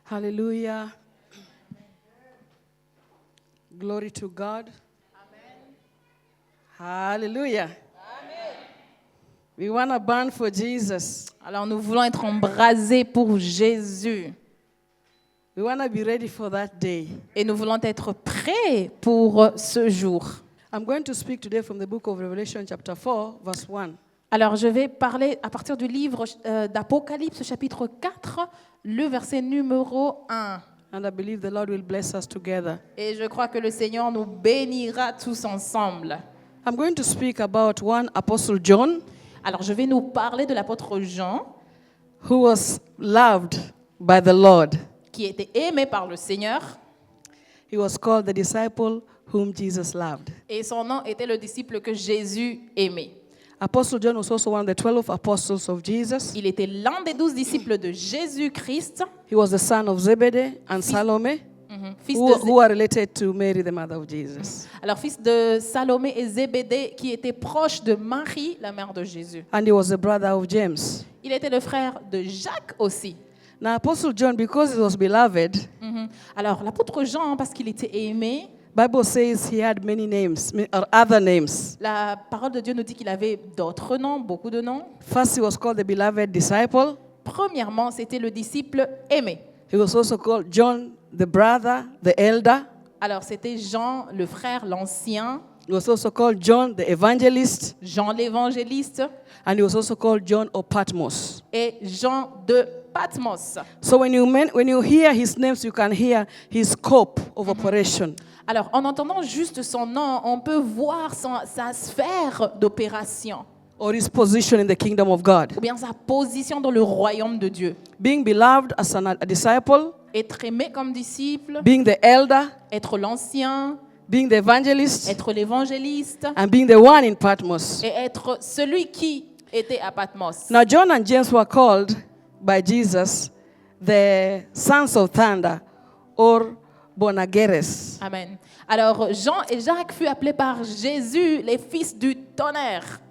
Hallelujah. Glory to God. Amen. Hallelujah. Amen. We want to burn for Jesus. Alors nous voulons être embrasés pour Jésus. We want to be ready for that day. Et nous voulons être prêts pour ce jour. I'm going to speak today from the book of Revelation chapter 4 verse 1. Alors je vais parler à partir du livre d'Apocalypse chapitre 4, le verset numéro 1. And I believe the Lord will bless us together. Et je crois que le Seigneur nous bénira tous ensemble. I'm going to speak about one Apostle John Alors je vais nous parler de l'apôtre Jean, who was loved by the Lord. qui était aimé par le Seigneur. He was called the disciple whom Jesus loved. Et son nom était le disciple que Jésus aimait. Apostle John was also one of the 12 apostles of Jesus. Il était l'un des 12 disciples de Jésus-Christ, He was the son of Zebedee and Salome, fils who are related to Mary, the mother of Jesus. Alors fils de Salomé et Zébédée, qui était proche de Marie, la mère de Jésus. And he was the brother of James. Il était le frère de Jacques aussi. Now, Apostle John, because he was beloved, Alors l'apôtre Jean, parce qu'il était aimé, Bible says he had many names, or other names. la parole de Dieu nous dit qu'il avait d'autres noms, beaucoup de noms. First, he was called the beloved disciple. Premièrement, c'était le disciple aimé. He was also called John, the brother, the elder. Alors c'était Jean, le frère, l'ancien, He was also called John, the evangelist. Jean l'évangéliste And he was also called John of Patmos. et Jean de Patmos. So when you hear his names, you can hear his scope of operation. Alors, en entendant juste son nom, on peut voir sa sphère d'opération, Or his position in the kingdom of God. ou bien sa position dans le royaume de Dieu. Being beloved as a disciple, Être aimé comme disciple, being the elder, être l'ancien, being the evangelist, être l'évangéliste, and being the one in Patmos. et être celui qui était à Patmos. Now, John and James were called by Jesus the sons of thunder, or Bonageres. Amen. Alors, Jean et Jacques furent appelés par Jésus les fils du tonnerre.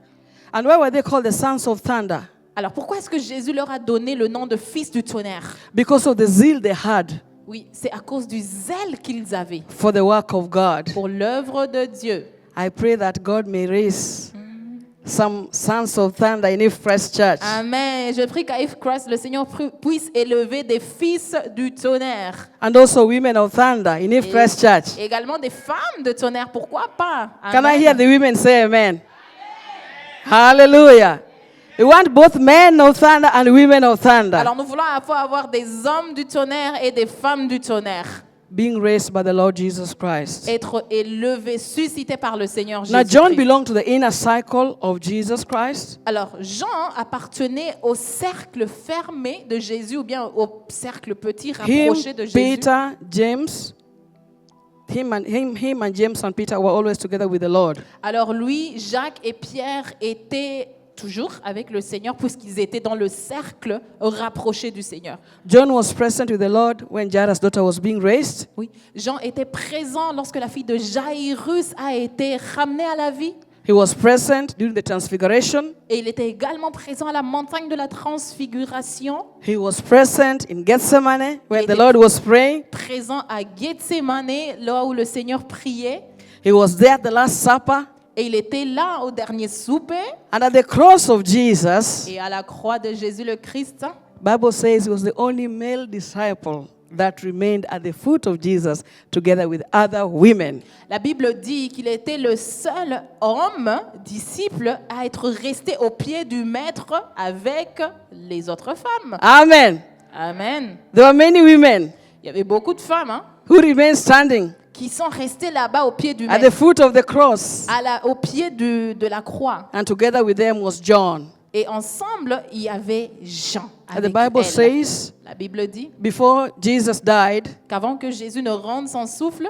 And why were they called the sons of thunder? Alors, pourquoi est-ce que Jésus leur a donné le nom de fils du tonnerre? Because of the zeal they had Oui, c'est à cause du zèle qu'ils avaient for the work of God. pour l'œuvre de Dieu. I pray that God may raise some sons of thunder in If Christ Church. Amen. Je prie qu'à If Christ, le Seigneur puisse élever des fils du tonnerre. And also women of thunder in If Christ Church. Également des femmes de tonnerre, pourquoi pas? Can I Amen. hear the women say amen? Hallelujah. We want both men of thunder and women of thunder Alors nous voulons avoir des hommes du tonnerre et des femmes du tonnerre. being raised by the Lord Jesus Christ. Être élevés, suscités par le Seigneur Now, John Jésus. belonged to the inner cycle of Jesus Christ. Alors Jean appartenait au cercle fermé de Jésus ou bien au cercle petit Him, rapproché de Jésus. Peter, James, him and James and Peter were always together with the Lord. Alors lui, Jacques et Pierre étaient toujours avec le Seigneur puisqu'ils étaient dans le cercle rapproché du Seigneur. John was present with the Lord when Jairus' daughter was being raised. Oui, Jean était présent lorsque la fille de Jairus a été ramenée à la vie. He was present during the transfiguration. Et il était également présent à la montagne de la transfiguration, He was present in Gethsemane when He the did. Lord was praying. présent à Gethsemane, là où le Seigneur priait. He was there at the Last Supper. Et il était là au dernier souper. And at the cross of Jesus, Et à la croix de Jésus le Christ, Bible says he was the only male disciple that remained at the foot of Jesus together with other women. la Bible dit qu'il était le seul homme, disciple, à être resté au pied du Maître avec les autres femmes. Amen. Amen. There were many women Il y avait beaucoup de femmes who remained standing qui sont restées là-bas au pied du at the Maître, foot of the cross. au pied de la croix. And together with them was John. Et ensemble, il y avait Jean. And the Avec Bible elle. says, La Bible dit before Jesus died, qu'avant que Jésus ne rende son souffle,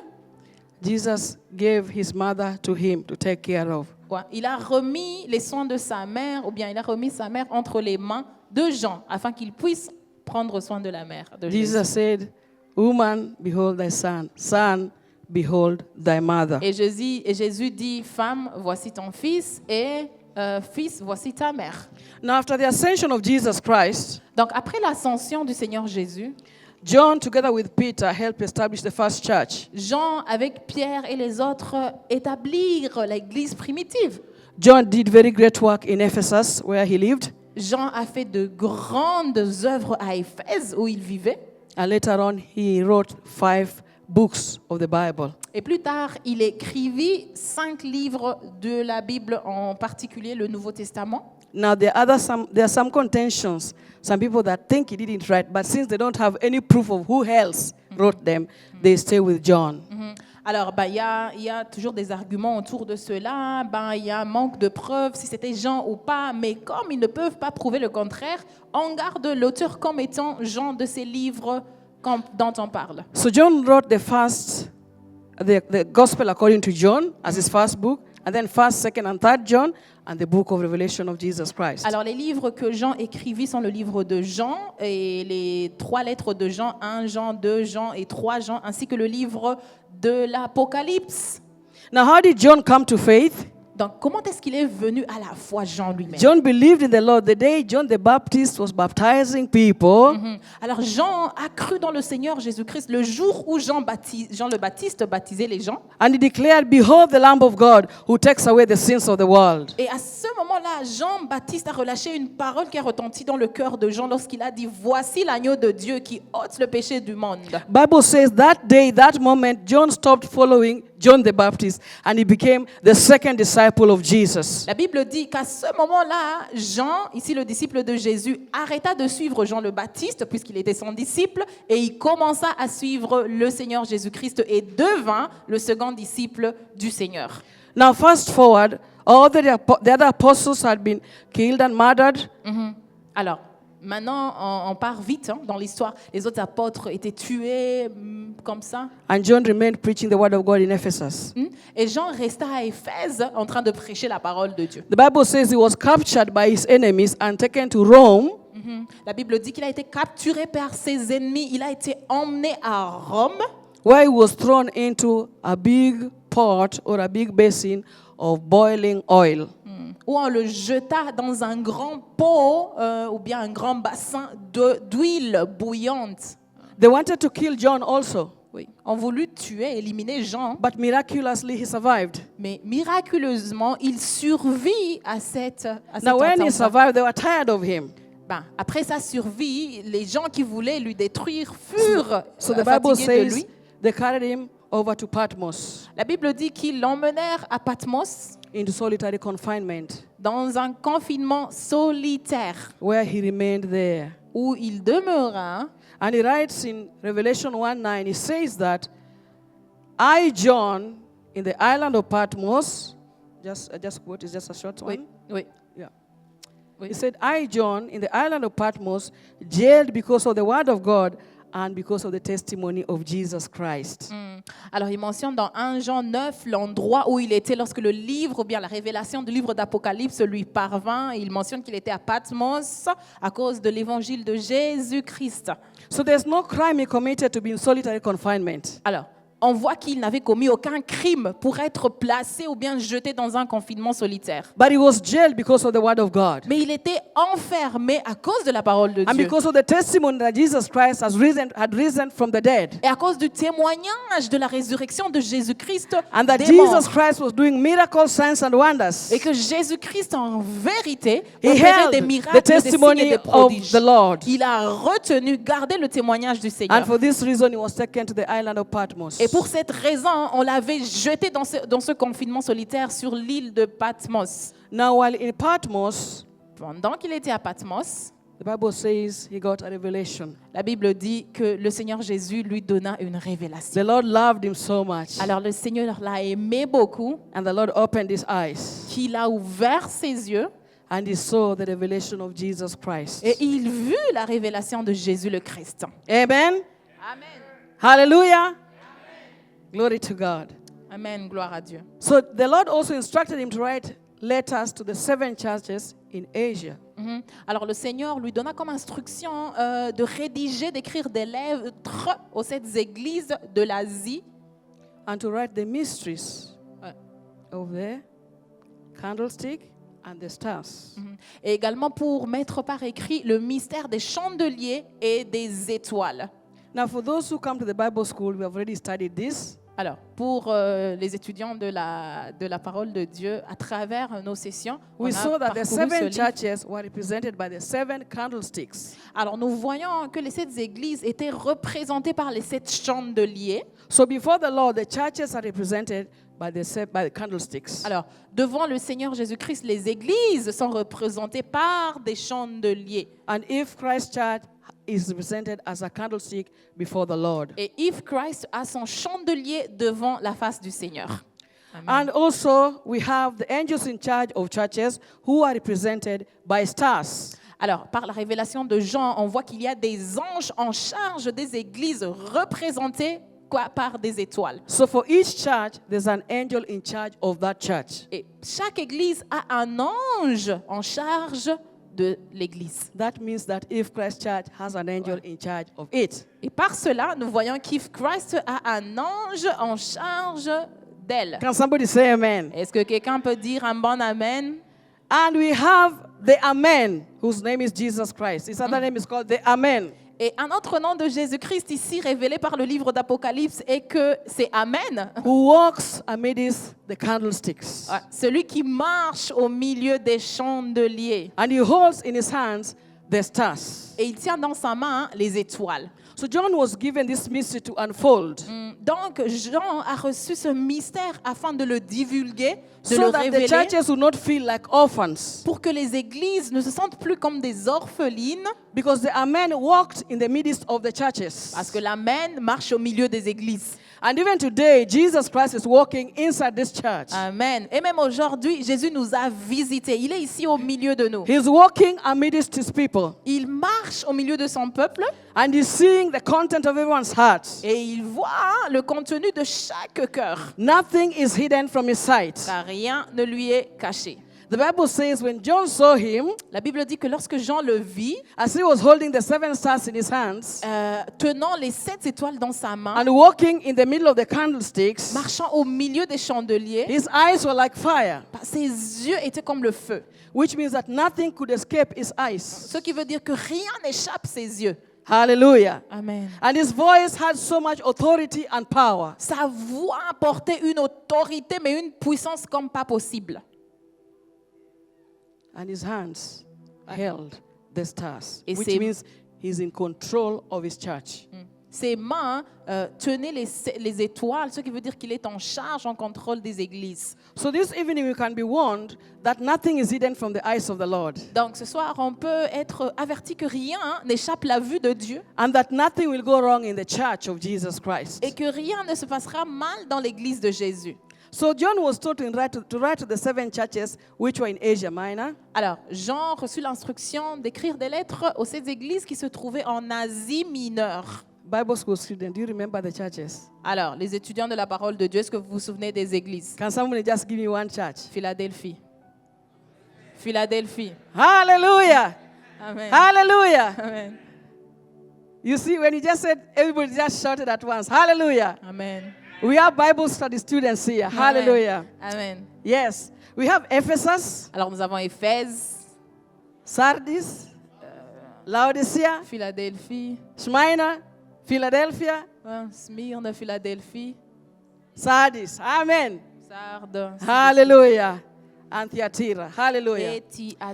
Jesus gave his mother to him to take care of. il a remis les soins de sa mère, ou bien il a remis sa mère entre les mains de Jean, afin qu'il puisse prendre soin de la mère de Jésus. Jesus said, "Woman, behold thy son. Son, behold thy mother." Et Jésus dit, femme, voici ton fils, et fils, voici ta mère. Now, after the ascension of Jesus Christ, Donc après l'ascension du Seigneur Jésus, John, together with Peter, helped establish the first church. Jean, avec Pierre et les autres, établirent l'église primitive. John did very great work in Ephesus, where he lived. Jean a fait de grandes œuvres à Éphèse, où il vivait. And later on, he wrote 5 books of the Bible. Et plus tard, il écrivit 5 livres de la Bible, en particulier le Nouveau Testament. Now, there are some contentions. Some people that think he didn't write, but since they don't have any proof of who else wrote them, they stay with John. Alors, il y a toujours des arguments autour de cela. Il y a un manque de preuves si c'était Jean ou pas. Mais comme ils ne peuvent pas prouver le contraire, on garde l'auteur comme étant Jean de ces livres dont on parle. So John wrote the Gospel according to John as his first book, and then 1st, 2nd, and 3rd John, and the book of Revelation of Jesus Christ. Alors, les livres que Jean écrivit sont le livre de Jean et les 3 lettres de Jean, 1 Jean, 2 Jean et 3 Jean, ainsi que le livre de l'Apocalypse. Now, how did John come to faith? Donc, comment est-ce qu'il est venu à la foi, Jean lui-même? John believed in the Lord. The day John the Baptist was baptizing people, Alors, Jean a cru dans le Seigneur Jésus-Christ le jour où Jean le Baptiste baptisait les gens. and he declared, "Behold the Lamb of God who takes away the sins of the world." Et à ce moment-là, Jean-Baptiste a relâché une parole qui a retenti dans le cœur de Jean lorsqu'il a dit « Voici l'agneau de Dieu qui ôte le péché du monde. » Bible says that day, that moment, John stopped following John the Baptist, and he became the second disciple of Jesus. La Bible dit qu'à ce moment-là, Jean, ici le disciple de Jésus, arrêta de suivre Jean le Baptiste puisqu'il était son disciple et il commença à suivre le Seigneur Jésus-Christ et devint le second disciple du Seigneur. Now, fast forward, all the other apostles had been killed and murdered. Alors, maintenant, on part vite dans l'histoire. Les autres apôtres étaient tués comme ça. And John remained preaching the word of God in Ephesus. Et Jean resta à Éphèse en train de prêcher la parole de Dieu. The Bible says he was captured by his enemies and taken to Rome. La Bible dit qu'il a été capturé par ses ennemis. Il a été emmené à Rome, Where he was thrown into a big pot or a big basin of boiling oil. où on le jeta dans un grand pot ou bien un grand bassin d'huile bouillante. They wanted to kill John also, Oui. On voulut tuer, éliminer Jean, but miraculously he survived. mais miraculeusement, il survit à cette Now, when he attentat. survived, they were tired of him. Après sa survie, les gens qui voulaient lui détruire furent So the Bible fatigués de says lui. they carried him over to Patmos La Bible dit qu'ils l'emmenèrent à Patmos into solitary confinement, dans un confinement solitaire where he remained there. où il demeura. And he writes in Revelation 1:9, he says that I, John, in the island of Patmos, just quote, it's just a short one. Oui. Yeah. Oui. He said, I, John, in the island of Patmos, jailed because of the word of God and because of the testimony of Jesus Christ. Alors, il mentionne dans 1 Jean 9 l'endroit où il était lorsque le livre, ou bien la révélation du livre d'Apocalypse lui parvint. Il mentionne qu'il était à Patmos à cause de l'évangile de Jésus-Christ. So there's no crime he committed to be in solitary confinement. Alors, on voit qu'il n'avait commis aucun crime pour être placé ou bien jeté dans un confinement solitaire. But he was jailed because of the word of God. Mais il était enfermé à cause de la parole de And Dieu. because of the testimony that Jesus Christ had risen from the dead. Et à cause du témoignage de la résurrection de Jésus-Christ And that des morts. Jesus Christ was doing miracles, signs, and wonders. Et que Jésus-Christ, en vérité, He opérait held des the miracles, des signes et testimony des of prodiges. the Lord. Il a retenu, gardé le témoignage du Seigneur. And for this reason, he was taken to the island of Patmos. Et pour cette raison, on l'avait jeté dans ce confinement solitaire sur l'île de Patmos. Now, while in Patmos, Pendant qu'il était à Patmos, the Bible says he got a revelation. la Bible dit que le Seigneur Jésus lui donna une révélation. The Lord loved him so much. Alors le Seigneur l'a aimé beaucoup, And the Lord opened his eyes. qu'il a ouvert ses yeux And he saw the revelation of Jesus Christ. et il vit la révélation de Jésus le Christ. Amen. Amen. Hallelujah. Glory to God. Amen, gloire à Dieu. So the Lord also instructed him to write letters to the 7 churches in Asia. Alors le Seigneur lui donna comme instruction de rédiger, d'écrire des lettres aux 7 églises de l'Asie And to write the mysteries of the candlestick and the stars. et également pour mettre par écrit le mystère des chandeliers et des étoiles. Now, for those who come to the Bible school, we have already studied this. Alors, pour les étudiants de la parole de Dieu, à travers nos sessions, on We a saw that the parcouru ce 7 livre. churches were represented by the 7 candlesticks. Alors, nous voyons que les 7 églises étaient représentées par les 7 chandeliers. So before the Lord, the churches are represented by the candlesticks. Alors, devant le Seigneur Jésus-Christ, les églises sont représentées par des chandeliers. And if Christ Church is represented as a candlestick before the Lord. Et If Christ a son chandelier devant la face du Seigneur. Amen. And also, we have the angels in charge of churches who are represented by stars. Alors, par la révélation de Jean, on voit qu'il y a des anges en charge des églises représentées par des étoiles. So for each church, there's an angel in charge of that church. Et chaque église a un ange en charge de l'église. That means that if Christ Church has an angel in charge of it. Et par cela, nous voyons qu'If Christ a un ange en charge d'elle. Can somebody say amen? Est-ce que quelqu'un peut dire un bon amen? And we have the Amen, whose name is Jesus Christ. His other name is called the Amen. Et un autre nom de Jésus-Christ ici révélé par le livre d'Apocalypse est que c'est Amen. Who walks amidst the candlesticks. Ouais, celui qui marche au milieu des chandeliers. And he holds in his hands the stars. Et il tient dans sa main les étoiles. So John was given this mystery to unfold. Donc Jean a reçu ce mystère afin de le divulguer, de So le that the révéler, churches will not feel like orphans. pour que les églises ne se sentent plus comme des orphelines, Because the Amen walked in the midst of the churches. parce que l'Amen marche au milieu des églises. And even today, Jesus Christ is walking inside this church. Amen. Et même aujourd'hui, Jésus nous a visités. Il est ici au milieu de nous. He's walking amidst his people. Il marche au milieu de son peuple And he's seeing the content of everyone's heart. et il voit le contenu de chaque cœur. Nothing is hidden from his sight. Car rien ne lui est caché. The Bible says when John saw him, La Bible dit que lorsque Jean le vit, as he was holding the 7 stars in his hands, tenant les 7 étoiles dans sa main, and walking in the middle of the candlesticks, marchant au milieu des chandeliers, his eyes were like fire, ses yeux étaient comme le feu. which means that nothing could escape his eyes. Ce qui veut dire que rien n'échappe ses yeux. Hallelujah. Amen. And his voice had so much authority and power. Sa voix portait une autorité, mais une puissance comme pas possible. And his hands held the stars, Et which ses- means he's in control of his church. Ses mains tenaient les étoiles, ce qui veut dire qu'il est en charge, en contrôle des églises. So this evening we can be warned that nothing is hidden from the eyes of the Lord, Donc ce soir, on peut être averti que rien n'échappe à la vue de Dieu and that nothing will go wrong in the church of Jesus Christ. et que rien ne se passera mal dans l'église de Jésus. So John was told to write to the 7 churches which were in Asia Minor. Alors, Jean reçut l'instruction d'écrire des lettres aux 7 églises qui se trouvaient en Asie mineure. Bible school students, do you remember the churches? Alors, les étudiants de la parole de Dieu, est-ce que vous vous souvenez des églises? Can somebody just give me one church? Philadelphie. Philadelphie. Hallelujah! Amen. Hallelujah! Amen. You see, when you just said, everybody just shouted at once. Hallelujah! Amen. We have Bible study students here. Hallelujah! Amen. Yes. We have Ephesus, Alors, nous avons Éphèse, Sardis, Laodicea, Philadelphie, Smyrna, Philadelphia, Smyrne, Philadelphie, Sardis. Amen. Sardes, Hallelujah. And Thyatira. Hallelujah. et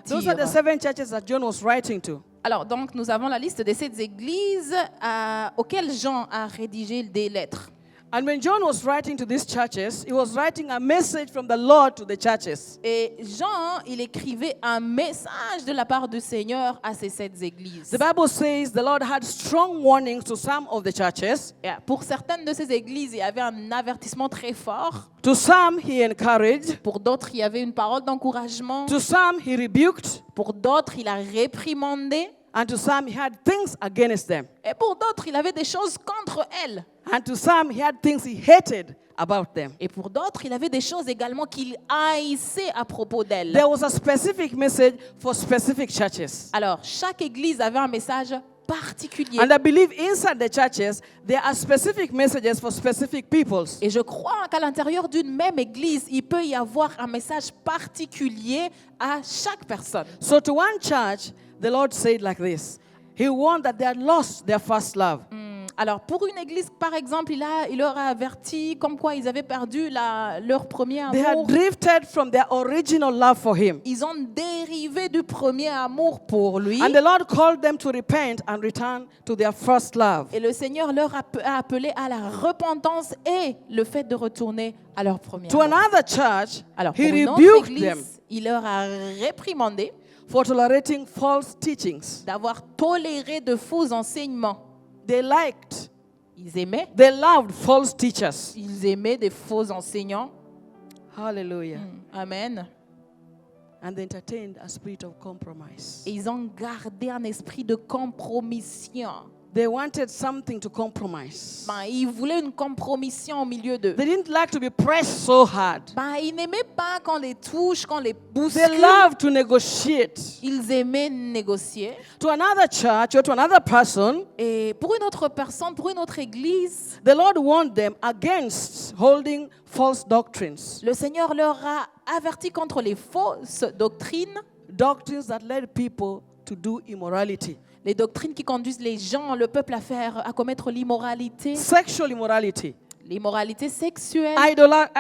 Those are the Thyatire. 7 churches that John was writing to. Alors, donc, nous avons la liste des 7 églises auxquelles Jean a rédigé des lettres. And when John was writing to these churches, he was writing a message from the Lord to the churches. Et Jean, il écrivait un message de la part du Seigneur à ces 7 églises. The Bible says the Lord had strong warnings to some of the churches. Et pour certaines de ces églises, il y avait un avertissement très fort. To some, he encouraged. Pour d'autres, il y avait une parole d'encouragement. To some, he rebuked. Pour d'autres, il a réprimandé. And to some, he had things against them. Et pour d'autres, il avait des choses contre elles. And to some, he had things he hated about them. Et pour d'autres, il avait des choses également qu'il haïssait à propos d'elles. There was a specific message for specific churches. Alors, chaque église avait un message particulier. And I believe inside the churches, there are specific messages for specific peoples. Et je crois qu'à l'intérieur d'une même église, il peut y avoir un message particulier à chaque personne. So to one church, the Lord said like this. He warned that they had lost their first love. Alors, pour une église, par exemple, il leur a averti comme quoi ils avaient perdu leur premier They had amour. drifted from their original love for him. Ils ont dérivé du premier amour pour lui. And the Lord called them to repent and return to their first love. Et le Seigneur leur a appelé à la repentance et le fait de retourner à leur premier To amour. another church, Alors, pour he une autre rebuked them église, il leur a réprimandé for tolerating false teachings. d'avoir toléré de faux enseignements. They liked, Ils aimaient false teachers. Ils aimaient des faux enseignants. Hallelujah. Amen. And they entertained a spirit of compromise. Et ils ont gardé un esprit de compromission. They wanted something to compromise. Ils voulaient une compromission au milieu d'eux. They didn't like to be pressed so hard. Ils n'aimaient pas qu'on les touche, qu'on les They bouscule. loved to negotiate. Ils aimaient négocier. To another church or to another person, Et pour une autre personne, pour une autre église, the Lord warned them against holding false doctrines. le Seigneur leur a averti contre les fausses doctrines, Doctrines that led people to do immorality. les doctrines qui conduisent les gens, le peuple à commettre l'immoralité, Sexual immorality, l'immoralité sexuelle,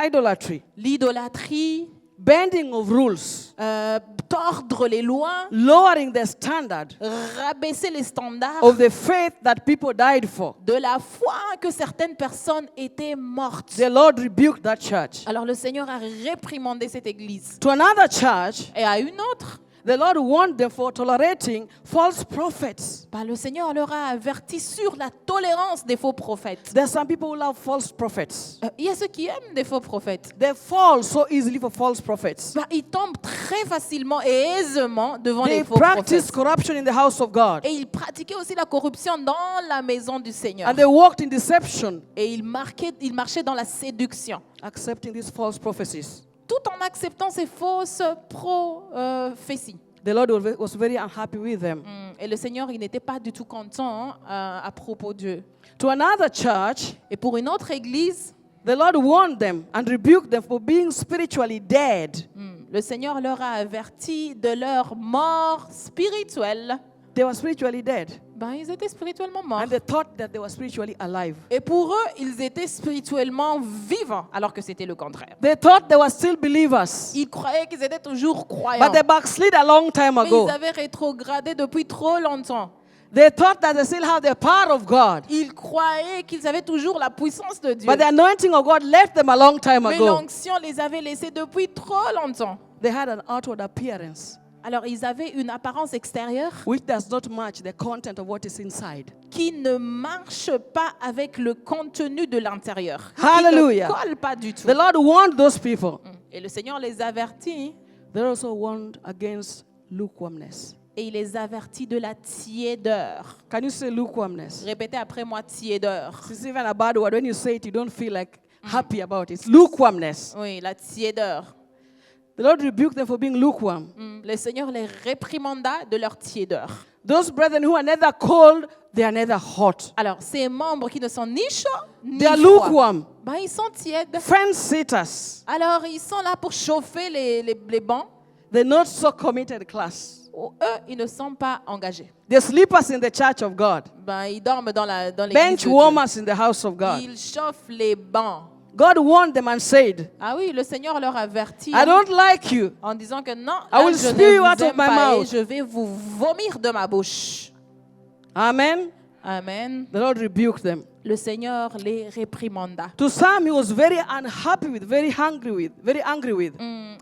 idolatry, l'idolâtrie, bending of rules, tordre les lois, lowering the standard rabaisser les standards of the faith that people died for. de la foi que certaines personnes étaient mortes. The Lord rebuked that church. Alors le Seigneur a réprimandé cette église. To another church, Et à une autre, the Lord warned them for tolerating false prophets. le Seigneur leur a averti sur la tolérance des faux prophètes. There are some people who love false prophets. Il y a ceux qui aiment des faux prophètes. They fall so easily for false prophets. Ils tombent très facilement et aisément devant They les faux practice prophètes. corruption in the house of God. Et ils pratiquaient aussi la corruption dans la maison du Seigneur. And they walked in deception, Et ils marchaient dans la séduction, accepting these false prophecies. tout en acceptant ces fausses prophéties. The Lord was very unhappy with them. Et le Seigneur, il n'était pas du tout content à propos d'eux. To another church, Et pour une autre église, the Lord warned them and rebuked them for being spiritually dead. le Seigneur leur a averti de leur mort spirituelle. They were spiritually dead. Ils étaient spirituellement morts. And they thought that they were spiritually alive. Et pour eux, ils étaient spirituellement vivants, alors que c'était le contraire. They thought they were still believers. Ils croyaient qu'ils étaient toujours croyants. But they backslid a long time Mais ago. ils avaient rétrogradé depuis trop longtemps. They thought that they still have the power of God. Ils croyaient qu'ils avaient toujours la puissance de Dieu. But the anointing of God left them a long time Mais ago. l'onction les avait laissés depuis trop longtemps. They had an outward appearance Alors ils avaient une apparence extérieure which does not match the content of what is inside. qui ne marche pas avec le contenu de l'intérieur. Hallelujah. Qui ne colle pas du tout. The Lord warned those people. Et le Seigneur les avertit. They also warned against lukewarmness. Et il les avertit de la tiédeur. Can you say lukewarmness? Répétez après moi, tiédeur. It's even a bad word. When you say it, you don't feel like happy about it. It's lukewarmness. Oui, la tiédeur. The Lord rebuked them for being lukewarm. Le Seigneur les réprimanda de leur tiédeur. Those brethren who are neither cold, they are neither hot. Alors, ces membres qui ne sont ni chauds ni They are froids, lukewarm. ils sont tièdes. Fence sitters. Alors, ils sont là pour chauffer les bancs. The not so committed class. Eux, ils ne sont pas engagés. The sleepers in the church of God. Ils dorment dans l'église Bench de Dieu. warmers in the house of God. Ils chauffent les bancs. God warned them and said, Ah oui, le Seigneur leur avertit I don't like you. en disant que non, I là, will je spew ne you out vous of aime my pas et mouth. je vais vous vomir de ma bouche. Amen. Amen. The Lord rebuked them. Le Seigneur les réprimanda. To some, he was very unhappy with, very angry with.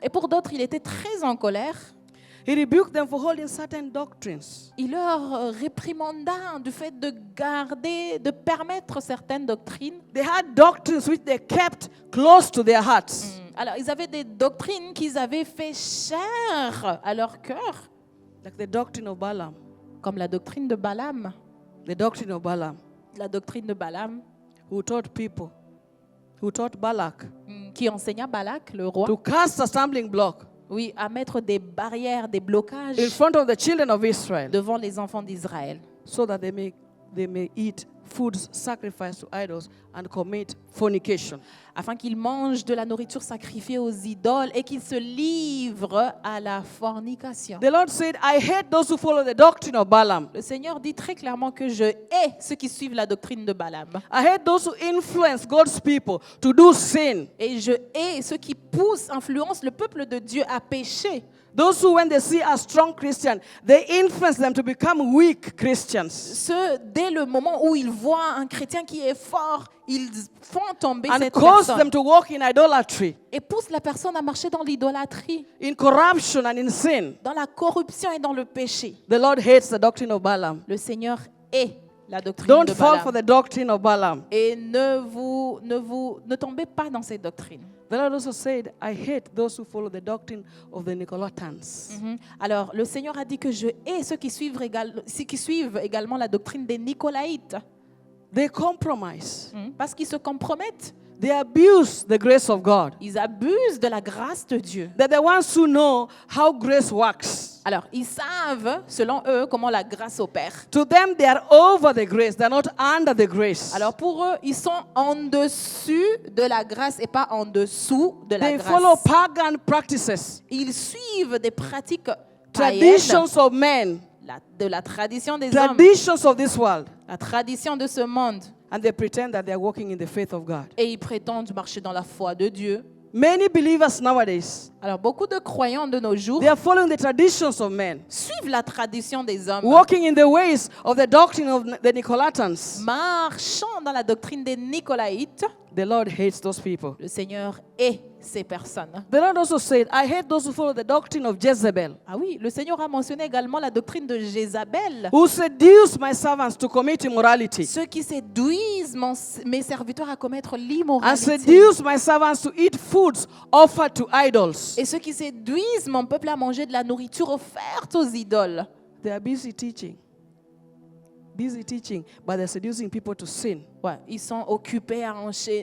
Et pour d'autres, il était très en colère. He rebuked them for holding certain doctrines. Il leur réprimanda du fait de garder, de permettre certaines doctrines. They had doctrines which they kept close to their hearts. Alors, ils avaient des doctrines qu'ils avaient fait chères à leur cœur, Like the doctrine of Balaam. comme la doctrine de Balaam. The doctrine of Balaam, La doctrine de Balaam, who taught Balak qui enseigna Balak, le roi, to cast a stumbling block oui, à mettre des barrières, des blocages in front of the children of Israel devant les enfants d'Israël, so that they may eat foods sacrificed to idols and commit fornication. afin qu'ils mangent de la nourriture sacrifiée aux idoles et qu'ils se livrent à la fornication. The Lord said, I hate those who follow the doctrine of Balaam. Le Seigneur dit très clairement que je hais ceux qui suivent la doctrine de Balaam. I hate those who influence God's people to do sin. Et je hais ceux qui influencent le peuple de Dieu à pécher. Those who, when they see a strong Christian, they influence them to become weak Christians. Ceux, dès le moment où ils voient un chrétien qui est fort, ils font tomber And cette cause personne them to walk in idolatry, et poussent la personne à marcher dans l'idolâtrie, in corruption and in sin. dans la corruption et dans le péché. The Lord hates the doctrine of Balaam. Le Seigneur hait la doctrine Don't de fall for Balaam. the doctrine of Balaam. Et ne tombez pas dans cette doctrine. The Lord also said, I hate those who follow the doctrine of the Nicolaitans. Alors, le Seigneur a dit que je hais ceux qui suivent également la doctrine des Nicolaïtes. They compromise. Parce qu'ils se compromettent. They abuse the grace of God. Ils abusent de la grâce de Dieu. They're the ones who know how grace works. Alors, ils savent, selon eux, comment la grâce opère. To them, they are over the grace. They're not under the grace. Alors, pour eux, ils sont en dessus de la grâce et pas en dessous de la They follow grâce. pagan practices, Ils suivent des pratiques païennes, traditions of men, de la tradition des hommes, traditions of this world, la tradition de ce monde. and they pretend that they are walking in the faith of God. Et ils prétendent marcher dans la foi de Dieu. Many believers nowadays, Alors, beaucoup de croyants de nos jours they are following the traditions of men, suivent la tradition des hommes, walking in the ways of the doctrine of the Nicolaitans. marchant dans la doctrine des Nicolaïtes. The Lord hates those people. Le Seigneur hait ces personnes. The Lord also said, I hate those who follow the doctrine of Jezebel, Ah oui, le Seigneur a mentionné également la doctrine de Jézabel. who seduce my servants to commit immorality, Ceux qui séduisent mes serviteurs à commettre and l'immoralité. seduce my servants to eat foods offered to idols. Et ceux qui séduisent mon peuple à manger de la nourriture offerte aux idoles. They are busy teaching, but they're seducing people to sin. Ouais, ils sont occupés à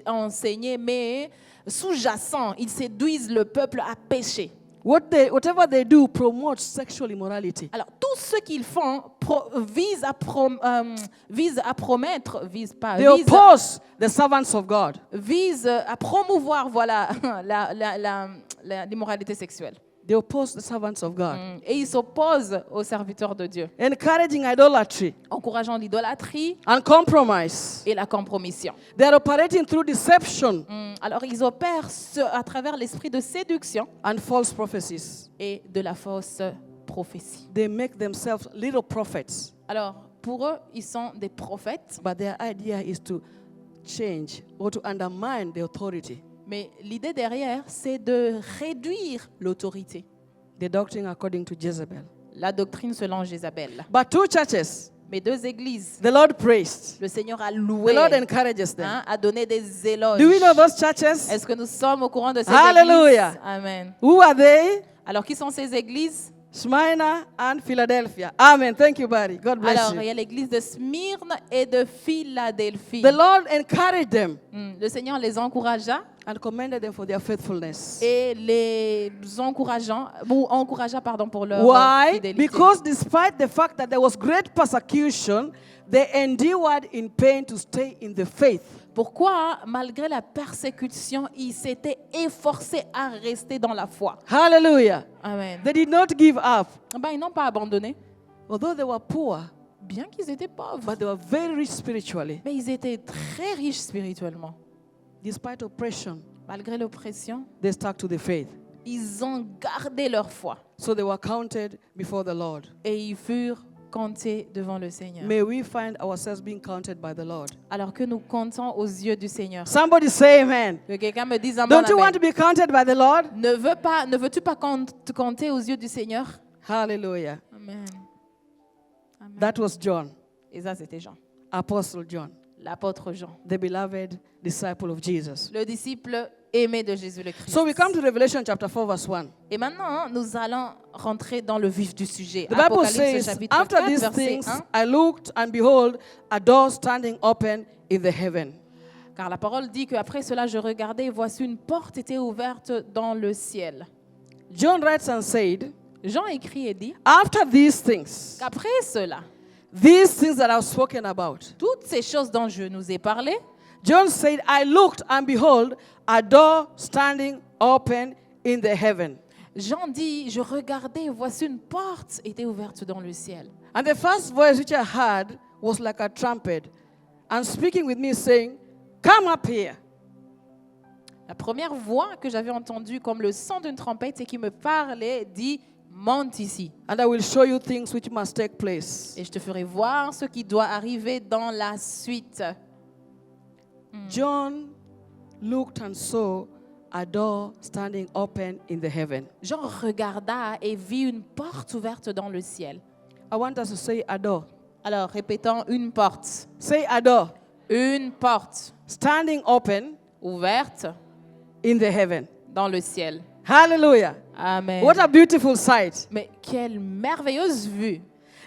enseigner, mais sous-jacent, ils séduisent le peuple à pécher. Whatever they do promotes sexual immorality. Alors, tout ce qu'ils font vise à promouvoir voilà, l'immoralité sexuelle. They oppose the servants of God, Et ils s'opposent aux serviteurs de Dieu, encouraging idolatry encourageant l'idolâtrie and compromise. et la compromission. They are operating through deception Alors, ils opèrent à travers l'esprit de séduction and false prophecies. et de la fausse prophétie. They make themselves little prophets, Alors, pour eux, ils sont des prophètes, but their idea is to change or to undermine the authority. mais l'idée derrière, c'est de réduire l'autorité. The doctrine according to Jezebel. La doctrine selon Jézabel. But two churches, Mais deux églises, the Lord praised. le Seigneur a The loué, Lord encourages them. a donné des éloges. Do we know those churches? Est-ce que nous sommes au courant de ces Hallelujah. églises? Amen. Who are they? Alors, qui sont ces églises? Smyrna and Philadelphia. Amen. Thank you, buddy. God bless Alors, il y you. a l'église de Smyrne et de Philadelphie. The Lord encouraged them Le Seigneur les encouragea and commended them for their faithfulness. et les encouragea pour leur Why? fidélité. Because despite the fact that there was great persecution, they endured in pain to stay in the faith. Pourquoi, malgré la persécution, ils s'étaient efforcés à rester dans la foi? Hallelujah. Amen. They did not give up. Ils n'ont pas abandonné, Although they were poor, bien qu'ils étaient pauvres. but they were very rich spiritually. Mais ils étaient très riches spirituellement. Despite oppression, Malgré l'oppression, they stuck to the faith. ils ont gardé leur foi So they were counted before the Lord. et ils furent comptés devant le Seigneur. May we find ourselves being counted by the Lord. Alors que nous comptons aux yeux du Seigneur. Somebody say amen. Que quelqu'un me dise un bon Don't you want amen. to be counted by the Lord? Ne veux-tu pas compter aux yeux du Seigneur? Hallelujah. Amen. Amen. That was John, Et ça, c'était Jean, Apostle John, l'apôtre Jean, the beloved disciple of Jesus. le disciple aimé de Jésus le Christ. So we come to Revelation chapter 4 verse 1. Et maintenant, nous allons rentrer dans le vif du sujet. The Bible Apocalypse says, chapitre after 4, these verset things 1. I looked and behold a door standing open in the heaven. Car la parole dit qu'après cela, je regardais et voici une porte était ouverte dans le ciel. John writes and said, Jean écrit et dit after these things qu'après cela, that I've spoken about, toutes ces choses dont je nous ai parlé, John said, I looked and behold, a door standing open in the heaven. Jean dit, je regardais, voici une porte était ouverte dans le ciel. And the first voice which I heard was like a trumpet, and speaking with me, saying, come up here. La première voix que j'avais entendue comme le son d'une trompette et qui me parlait dit, monte ici. And I will show you things which must take place. Et je te ferai voir ce qui doit arriver dans la suite. John looked and saw a door standing open in the heaven. Jean regarda et vit une porte ouverte dans le ciel. I want us to say a door. Alors, répétons une porte. Say a door Une porte standing open ouverte in the heaven. dans le ciel. Hallelujah. Amen. What a beautiful sight. Mais quelle merveilleuse vue.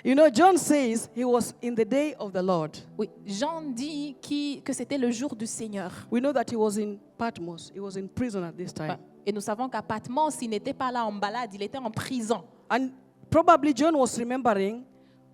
You know, John says he was in the day of the Lord. Oui, Jean dit que c'était le jour du Seigneur. We know that he was in Patmos. He was in prison at this time. Et nous savons qu'à Patmos, il n'était pas là en balade, il était en prison. And probably John was remembering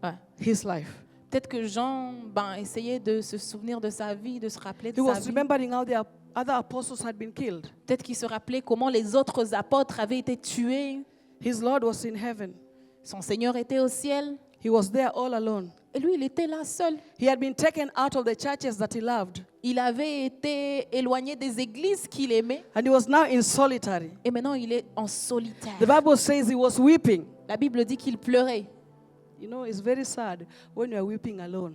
Ouais. his life. Peut-être que Jean essayait de se souvenir de sa vie, de se rappeler de He sa was vie. remembering how the other apostles had been killed. Peut-être qu'il se rappelait comment les autres apôtres avaient été tués. His Lord was in heaven. Son Seigneur était au ciel. He was there all alone. Et lui, il était là seul. He had been taken out of the churches that he loved. Il avait été éloigné des églises qu'il aimait. And he was now in solitary. Et maintenant, il est en solitaire. The Bible says he was weeping. La Bible dit qu'il pleurait. You know, it's very sad when you are weeping alone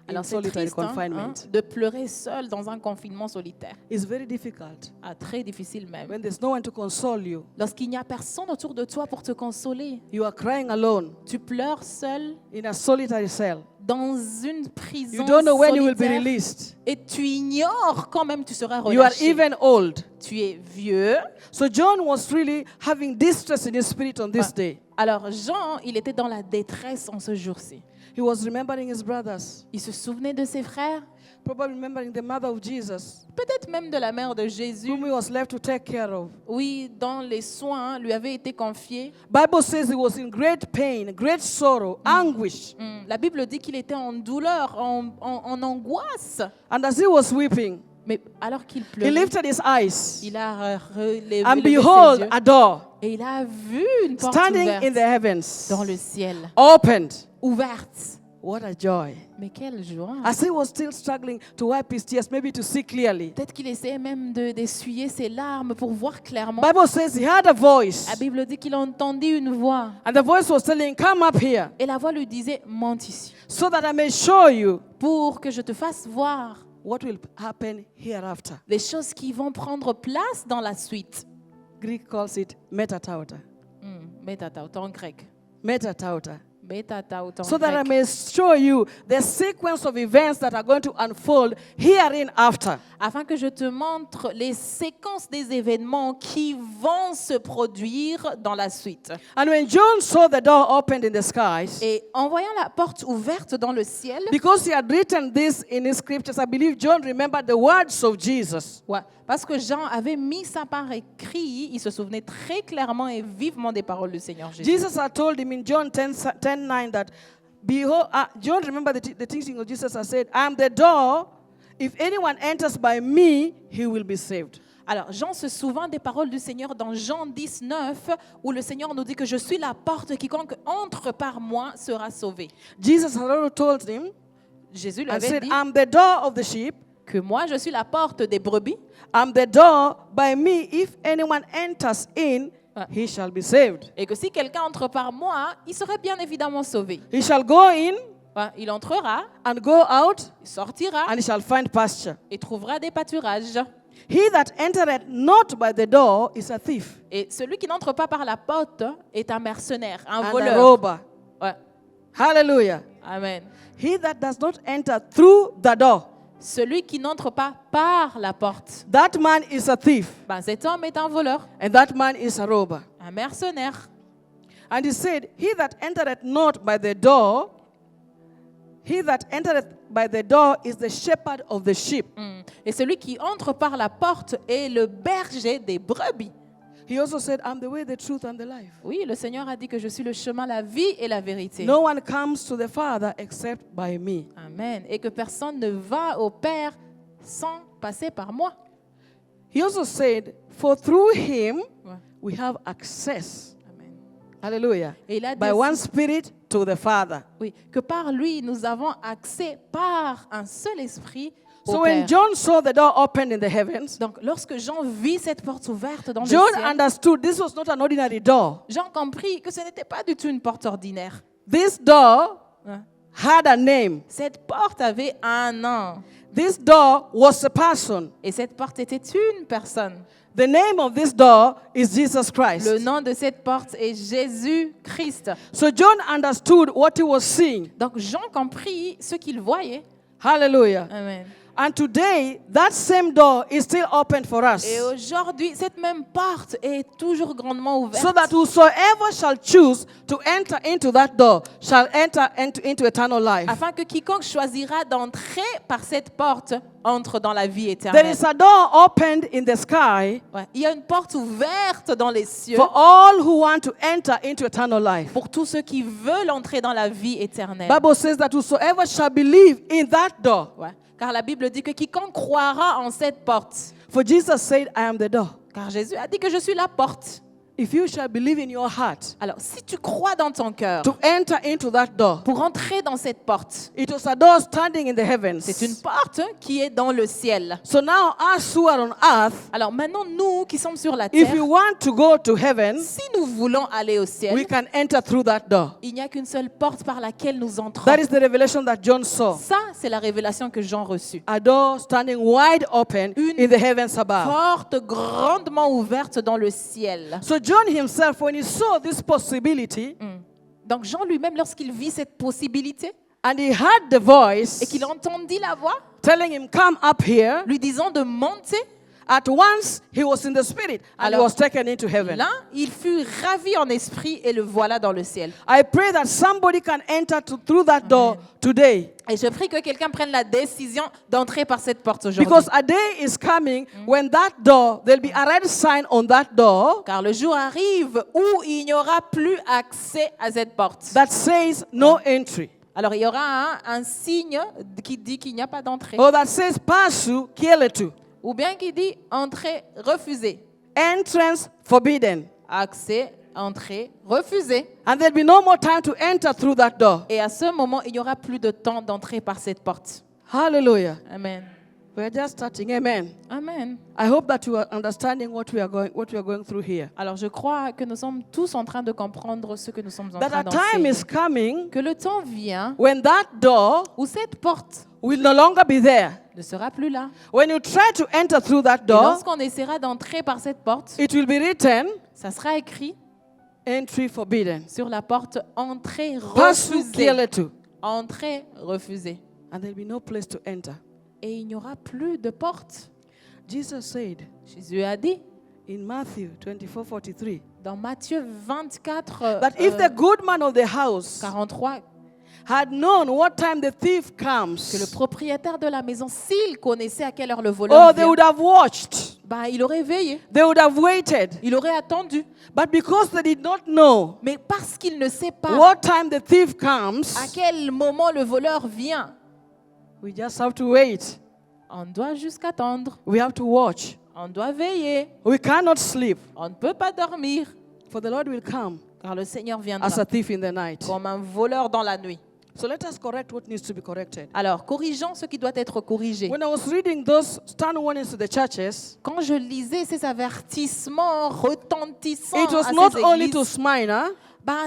in Alors c'est solitary triste confinement. de pleurer seul dans un confinement solitaire. It's very difficult Très difficile même. when there's no one to console you. Lorsqu'il n'y a personne autour de toi pour te consoler, You are crying alone tu pleures seul in a solitary cell. dans une prison You don't know when you will be solitaire released. et tu ignores quand même tu seras You are relâché. even old. Tu es vieux. So John was really having distress in his spirit on this day. Alors Jean, il était dans la détresse en ce jour-ci. He was remembering his brothers, Il se souvenait de ses frères, probably remembering the mother of Jesus, peut-être même de la mère de Jésus. whom he was left to take care of. Oui, dans les soins lui avait été confié. Bible says he was in great pain, great sorrow, anguish. La Bible dit qu'il était en douleur, en angoisse. And as he was weeping, Mais alors qu'il he pleurait, lifted his eyes, il a relevé and ses behold, yeux a door et il a vu une porte standing ouverte in the heavens, dans le ciel. opened. Ouverte. What a joy. Mais quelle joie. As he was still struggling to wipe his tears, maybe to see clearly, Peut-être qu'il essayait même d'essuyer ses larmes pour voir clairement. Bible says he had a voice, La Bible dit qu'il entendit une voix. and the voice was telling him, come up here, Et la voix lui disait, monte ici. so that I may show you Pour que je te fasse voir what will happen hereafter. les choses qui vont prendre place dans la suite. Greek calls it metatauta. Métatauta en grec. Metatauta. Métatauta en So that I grec. may show you the sequence of events that are going to unfold herein after. Afin que je te montre les séquences des événements qui vont se produire dans la suite. And when John saw the door opened in the skies, Et en voyant la porte ouverte dans le ciel, because he had written this in his scriptures, I believe John remembered the words of Jesus. ouais, parce que Jean avait mis ça par écrit, il se souvenait très clairement et vivement des paroles du Seigneur Jésus. Jesus had told him in John 10:9 that, behold, John remembered the teaching of Jesus had said, I am the door. If anyone enters by me, he will be saved. Alors, Jean se souvint des paroles du Seigneur dans Jean 19, où le Seigneur nous dit que je suis la porte, quiconque entre par moi sera sauvé. Jesus had already told him Jésus lui and avait said, dit I'm the door of the sheep. que moi, je suis la porte des brebis. I'm the door. By me, if anyone enters in, he shall be saved. Et que si quelqu'un entre par moi, il serait bien évidemment sauvé. He shall go in Ouais, il entrera, and go out, il sortira and he shall find pasture. et trouvera des pâturages. He that entereth not by the door is a thief Et celui qui n'entre pas par la porte est un mercenaire, un and a voleur. robber. Ouais. Hallelujah. Amen. He that does not enter through the door, Celui qui n'entre pas par la porte, that man is a thief, cet homme est un voleur, and that man is a robber. un mercenaire. And he said, he that entereth not by the door, he that entereth by the door is the shepherd of the sheep. Et celui qui entre par la porte est le berger des brebis. He also said, I'm the way, the truth, and the life. Oui, le Seigneur a dit que je suis le chemin, la vie et la vérité. No one comes to the Father except by me. Amen. Et que personne ne va au Père sans passer par moi. He also said, for through him Ouais. we have access. Amen. Hallelujah. Et il a By dit one aussi, Spirit to the Father. oui, que par lui, nous avons accès par un seul esprit au So Père. when John saw the door opened in the heavens, Donc, lorsque Jean vit cette porte ouverte dans John le ciel, understood this was not an ordinary door. Jean comprit que ce n'était pas du tout une porte ordinaire. This door Hein. had a name. Cette porte avait un nom. This door was a person. Et cette porte était une personne. The name of this door is Jesus Christ. Le nom de cette porte est Jésus-Christ. So John understood what he was seeing. Donc Jean comprit ce qu'il voyait. Hallelujah. Amen. And today, that same door is still open for us. Et aujourd'hui, cette même porte est toujours grandement ouverte. So that whosoever shall choose to enter into that door shall enter into eternal life. Afin que quiconque choisira d'entrer par cette porte entre dans la vie There éternelle. is a door opened in the sky Ouais. Il y a une porte ouverte dans les cieux for all who want to enter into eternal life. pour tous ceux qui veulent entrer dans la vie éternelle. Bible says that whosoever shall believe in that door. Ouais. Car la Bible dit que quiconque croira en cette porte. For Jesus said, I am the door. Car Jésus a dit que je suis la porte. If you shall believe in your heart Alors, si tu crois dans ton cœur to enter into that door, pour entrer dans cette porte, it was a door standing in the heavens. c'est une porte qui est dans le ciel. So now, us who are on earth, Alors maintenant, nous qui sommes sur la if terre, we want to go to heaven, si nous voulons aller au ciel, we can enter through that door. il n'y a qu'une seule porte par laquelle nous entrons. That is the revelation that John saw. Ça, c'est la révélation que Jean reçut. A door standing wide open Une in the heavens above. Porte grandement ouverte dans le ciel. So John himself, when he saw this possibility, Donc Jean lui-même, lorsqu'il vit cette possibilité and he heard the voice et qu'il entendit la voix telling him, come up here, lui disant de monter, at once he was in the spirit and he Alors, was taken into heaven. là, il fut ravi en esprit et le voilà dans le ciel. I pray that somebody can enter through that door today. Et je prie que quelqu'un prenne la décision d'entrer par cette porte aujourd'hui. Because a day is coming when that door, there'll be a red sign on that door Car le jour arrive où il n'y aura plus accès à cette porte. that says no entry. Alors il y aura un signe qui dit qu'il n'y a pas d'entrée. Or that says pasu kieletu. Ou bien qui dit entrée refusée. Entrance forbidden. Accès, entrée refusée. And there'll be no more time to enter through that door. Et à ce moment, il n'y aura plus de temps d'entrer par cette porte. Hallelujah. Amen. We're just starting. Amen. Amen. I hope that you are understanding what we are going through here. Alors je crois que nous sommes tous en train de comprendre ce que nous sommes en That train a time d'enseigner. is coming Que le temps vient when that door où cette porte will no longer be there. ne sera plus là. When you try to enter through that Et door, lorsqu'on essaiera d'entrer par cette porte, it will be written, ça sera écrit entry forbidden. sur la porte entrée Pasu refusée. kieletu. Entrée refusée. And there'll be no place to enter. Et il n'y aura plus de porte. Jesus said Jésus a dit in Matthew 24:43 dans Matthieu 24, that if the good man of the house 43, had known what time the thief que le comes, propriétaire de la maison, s'il connaissait à quelle heure le voleur oh, they vient, would have watched, bah, il aurait veillé, they would have waited. il aurait attendu. But because they did not know Mais parce qu'il ne sait pas what time the thief à comes, quel moment le voleur vient, we just have to wait. on doit juste attendre. We have to watch. On doit veiller. We cannot sleep, On ne peut pas dormir. for the Lord will come Car le Seigneur viendra as a thief in the night. comme un voleur dans la nuit. So let us correct what needs to be corrected. Alors, corrigeons ce qui doit être corrigé. When I was reading those stern warnings to the churches, Quand je lisais ces avertissements retentissants it was à not ces only to églises, Smyrna,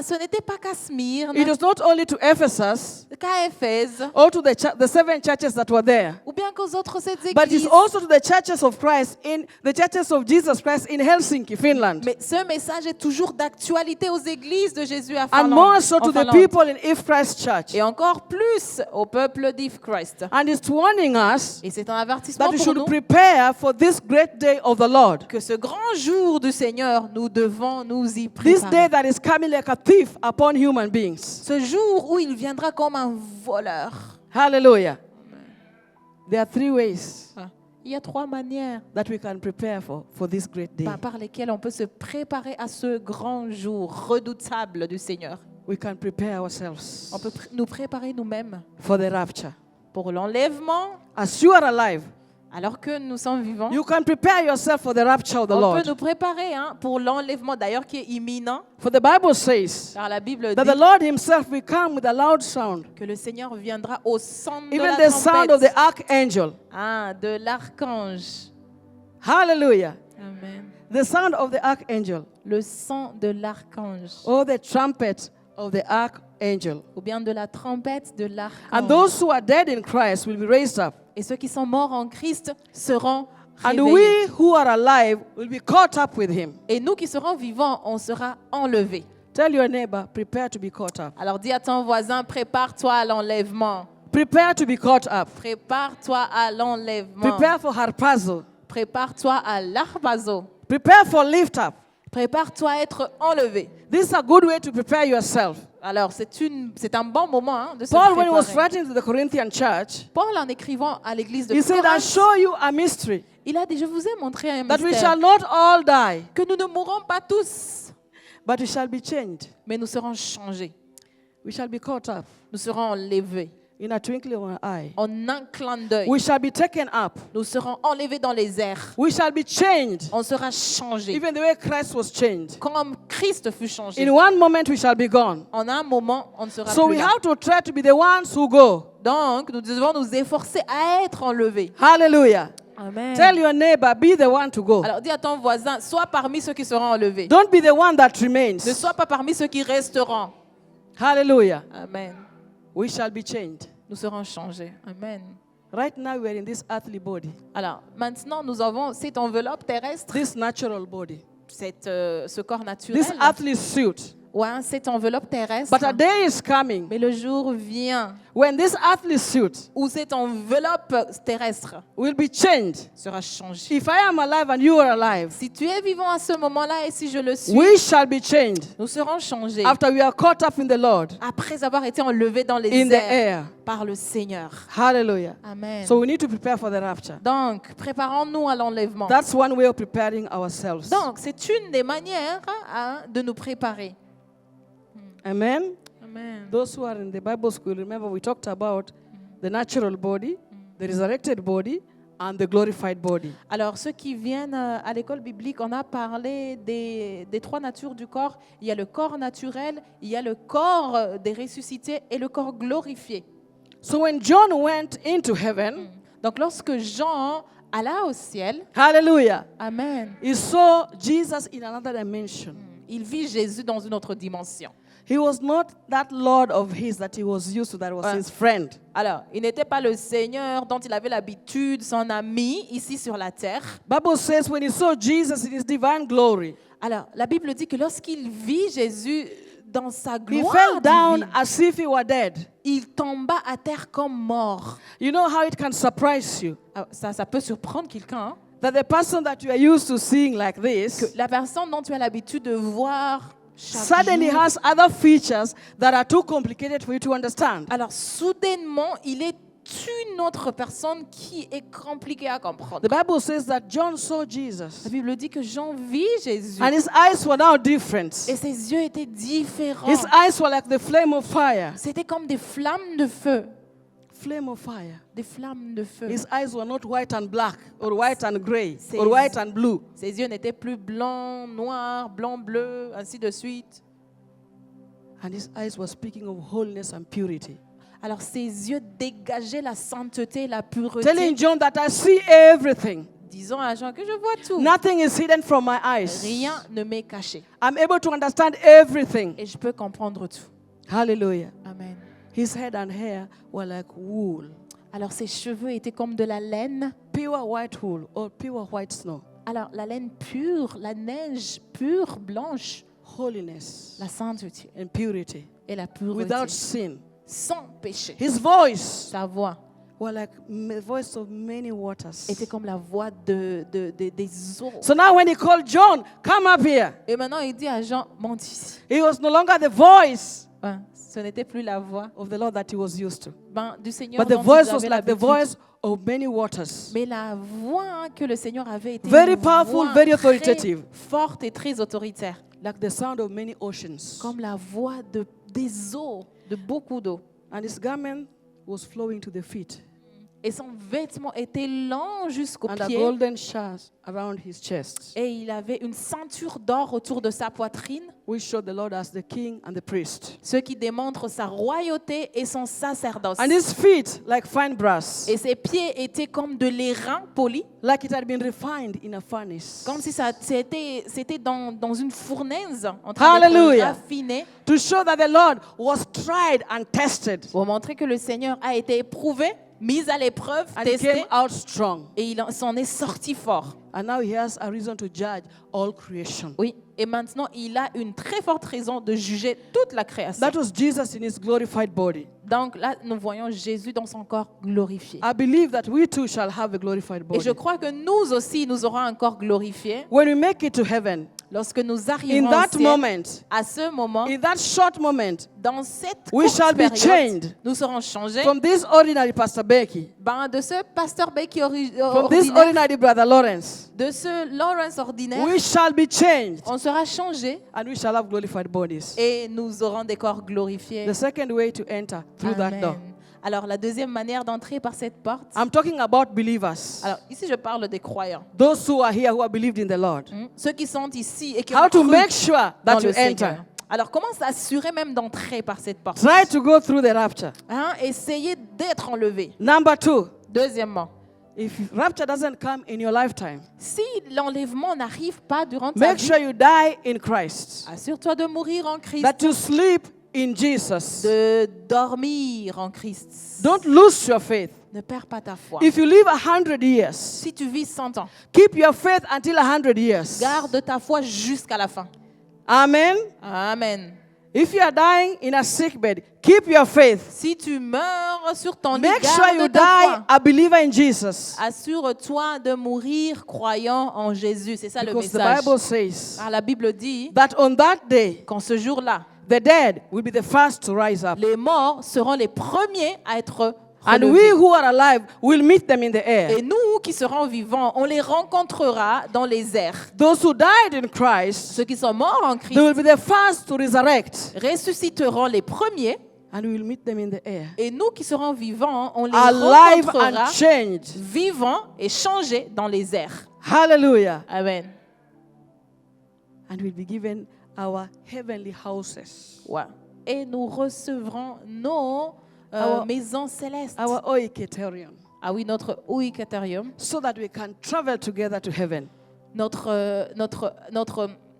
ce n'était pas qu'à Smyrne, it was not only to Ephesus, qu'à Éphèse, or to the 7 churches that were there, ou bien qu'aux autres sept but it's églises. also to the churches of Christ in the churches of Jesus Christ in Helsinki, Finland, Mais ce message est toujours d'actualité aux églises de Jésus à and more Finlande. so en to the Finlande. people in If Christ Church. Et encore plus au peuple d'If Christ. And it's warning us Et c'est un avertissement that we pour should nous prepare for this great day of the Lord. que ce grand jour du Seigneur, nous devons nous y This day préparer. that is coming like a thief upon human beings. Ce jour où il viendra comme un voleur. Hallelujah. There are 3 ways Il y a 3 manières that we can prepare for this great day. par lesquelles on peut se préparer à ce grand jour redoutable du Seigneur. We can prepare ourselves On peut nous préparer nous-mêmes for the rapture. pour l'enlèvement. As you are alive, Alors que nous sommes vivants, You can prepare yourself for the rapture of the on Lord. peut nous préparer pour l'enlèvement d'ailleurs qui est imminent. For the Bible says Car la Bible that the dit Lord himself will come with a loud sound, que le Seigneur viendra au son de even la the sound of the trompette, archangel. de l'archange. Hallelujah. Amen. The sound of the archangel, Le son de l'archange. or the trumpet of the archangel. Ou bien de la trompette de And l'archange. those who are dead in Christ will be raised up. Et ceux qui sont morts en Christ seront And réveillés. we who are alive will be caught up with him. Et nous qui serons vivants, on sera enlevés. Tell your neighbor, prepare to be caught up. Alors dis à ton voisin, prépare-toi à l'enlèvement. Prepare to be caught up. Prépare-toi à l'enlèvement. Prepare for harpazo. Prépare-toi à l'arbazo. Prepare for lift up. Prépare-toi à être enlevé. This is a good way to prepare yourself. Alors c'est un bon moment de se Paul, when he was préparer. writing to the Corinthian church, Paul, en écrivant à l'église de he said, I Corinthe, show you a mystery, il a dit, je vous ai montré un that we mystère, shall not all die, que nous ne mourrons pas tous, but we shall be changed. mais nous serons changés. We shall be caught up Nous serons enlevés. in a twinkling of an eye. En un clin d'œil, We shall be taken up. nous serons enlevés dans les airs. We shall be changed, On sera changés. even the way Christ was changed. Comme Christ fut changé. In one moment, we shall be gone. En un moment, on ne sera So plus we là. have to try to be the ones who go. Donc, nous devons nous efforcer à être enlevés. Hallelujah. Amen. Tell your neighbor, be the one to go. Alors, dis à ton voisin, sois parmi ceux qui seront enlevés. Don't be the one that Ne remains. sois pas parmi ceux qui resteront. Hallelujah. Amen. We shall be changed. Nous serons changés. Amen. Right now, we are in this earthly body, Alors, maintenant, nous avons cette enveloppe terrestre, this natural body, ce corps naturel. this earthly suit. Ouais, cette enveloppe terrestre. But a day is coming Mais le jour vient when this earthly suit où cette enveloppe terrestre will be changed. sera changée. If I am alive and you are alive, Si tu es vivant à ce moment-là et si je le suis, we shall be changed nous serons changés after we are caught up in the Lord, après avoir été enlevés dans les in the airs air. par le Seigneur. Hallelujah. Amen. So we need to prepare for the rapture. Donc, préparons-nous à l'enlèvement. That's one way of preparing ourselves. Donc, c'est une des manières de nous préparer. Amen. Amen. Those who are in the Bible school, remember we talked about the natural body, the resurrected body, and the glorified body. Alors, ceux qui viennent à l'école biblique, on a parlé des trois natures du corps. Il y a le corps naturel, il y a le corps des ressuscités et le corps glorifié. So when John went into heaven, Donc, lorsque Jean alla au ciel, hallelujah, Amen, he saw Jesus in another dimension. il vit Jésus dans une autre dimension. He was not that Lord of his that he was used to, that was his friend. Alors, il n'était pas le Seigneur dont il avait l'habitude, son ami, ici sur la terre. Bible says when he saw Jesus in his divine glory, Alors, la Bible dit que lorsqu'il vit Jésus dans sa he gloire fell down divine, as if he were dead. il tomba à terre comme mort. You know how it can surprise you Ah, ça peut surprendre quelqu'un. Hein? that the person that you are used to seeing like this Que la personne dont tu as l'habitude de voir chaque suddenly jour, has other features that are too complicated for you to understand. alors soudainement, il est une autre personne qui est compliquée à comprendre. The Bible says that John saw La Jesus Bible dit que Jean vit Jésus and his eyes were now different. et ses yeux étaient différents. His eyes were like the flame of fire. C'était comme des flammes de feu. Flame of fire. Des flammes de feu. His eyes were not white and black or white and gray Ses- or white and blue. Ses yeux n'étaient plus blancs, noirs, blancs, bleus, ainsi de suite. And his eyes were speaking of holiness and purity. Alors ses yeux dégageaient la sainteté, la pureté. Telling John that I see everything. Disons à Jean que je vois tout. Nothing is hidden from my eyes. Rien ne m'est caché. I'm able to understand everything. Et je peux comprendre tout. Hallelujah. Amen. His head and hair were like wool. Alors ses cheveux étaient comme de la laine. Pure white wool or pure white snow. Alors la laine pure, la neige pure, blanche, Holiness la sainteté and purity. et la pureté. Without sin. Sans péché. His voice Sa voix were like the voice of many waters. était comme la voix des eaux. So now when he called John, come up here. Et maintenant il dit à Jean, monte ici. It was no longer the voice Ce n'était plus la voix of the Lord that he was used to. du Seigneur, But the dont voice ils was avaient like the l'habitude. voice of many waters. Mais la voix que le Seigneur avait été Very une powerful, voix very très authoritative. forte et très autoritaire. Like the sound of many oceans. Comme la voix des eaux, de beaucoup d'eau. And his garment was flowing to the feet. Et son vêtement était long jusqu'aux and a pieds. golden sash around his chest, Et il avait une ceinture d'or autour de sa poitrine, which showed the Lord as the king and the priest. ce qui démontre sa royauté et son sacerdoce. And his feet like fine brass, Et ses pieds étaient comme de l'airain poli, like it had been refined in a furnace, comme si c'était dans une fournaise en train d'être Hallelujah. raffiné, to show that the Lord was tried and tested pour montrer que le Seigneur a été éprouvé, mis à l'épreuve, and testé, came out strong. et il s'en est sorti fort. And now he has a reason to judge all creation. Oui, et maintenant, il a une très forte raison de juger toute la création. That was Jesus in his glorified body. Donc là, nous voyons Jésus dans son corps glorifié. I believe that we too shall have a glorified Et je body. crois que nous aussi, nous aurons un corps glorifié When we make it to heaven, lorsque nous in arrivons au that ciel. moment, À ce moment, in that short moment, dans cette we courte shall be période, changed nous serons changés from this ordinary Pastor Becky, de ce pasteur Becky from this ordinaire, ordinary Brother Lawrence. de ce Lawrence ordinaire. We shall be changed On sera changés and we shall have glorified bodies. et nous aurons des corps glorifiés. The second way to enter through that door. Amen. Alors, la deuxième manière d'entrer par cette porte. I'm talking about believers. Alors, ici, je parle des croyants. Those who are here who have believed in the Lord. Ceux qui sont ici et qui How ont to cru make sure dans that you le Seigneur. enter. Alors, comment s'assurer même d'entrer par cette porte? Try to go through the rapture. Essayez d'être enlevé. Number two, Deuxièmement, if rapture doesn't come in your lifetime, si l'enlèvement n'arrive pas durant ta make vie, sure you die in Christ. assure-toi de mourir en Christ, That you sleep in Jesus. de dormir en Christ. Don't lose your faith. Ne perds pas ta foi. If you live 100 years, Si tu vis 100 ans, keep your faith until 100 years. garde ta foi jusqu'à la fin. Amen. Amen. If you are dying in a sick bed, keep your faith. Si tu meurs sur ton lit, Make sure you garde ta die foi. a believer in Jesus. Assure-toi de mourir croyant en Jésus. C'est ça le Because the message. Bible says Car la Bible dit that on that day, qu'en ce jour-là, the dead will be the first to rise up. les morts seront les premiers à être And we relevés. who are alive will meet them in the air. Et nous qui serons vivants, on les rencontrera dans les airs. Those who died in Christ, Ceux qui sont morts en they will Christ be the first to resurrect. ressusciteront les premiers. And we will meet them in the air. Et nous qui serons vivants, on les Alive rencontrera and changed. vivants et changés dans les airs. Hallelujah. Amen. And we'll be given our heavenly houses. Ouais. Et nous recevrons nos Our- maisons célestes. Our oiketerium. Ah oui, notre oikaterium, So that we can travel together to heaven.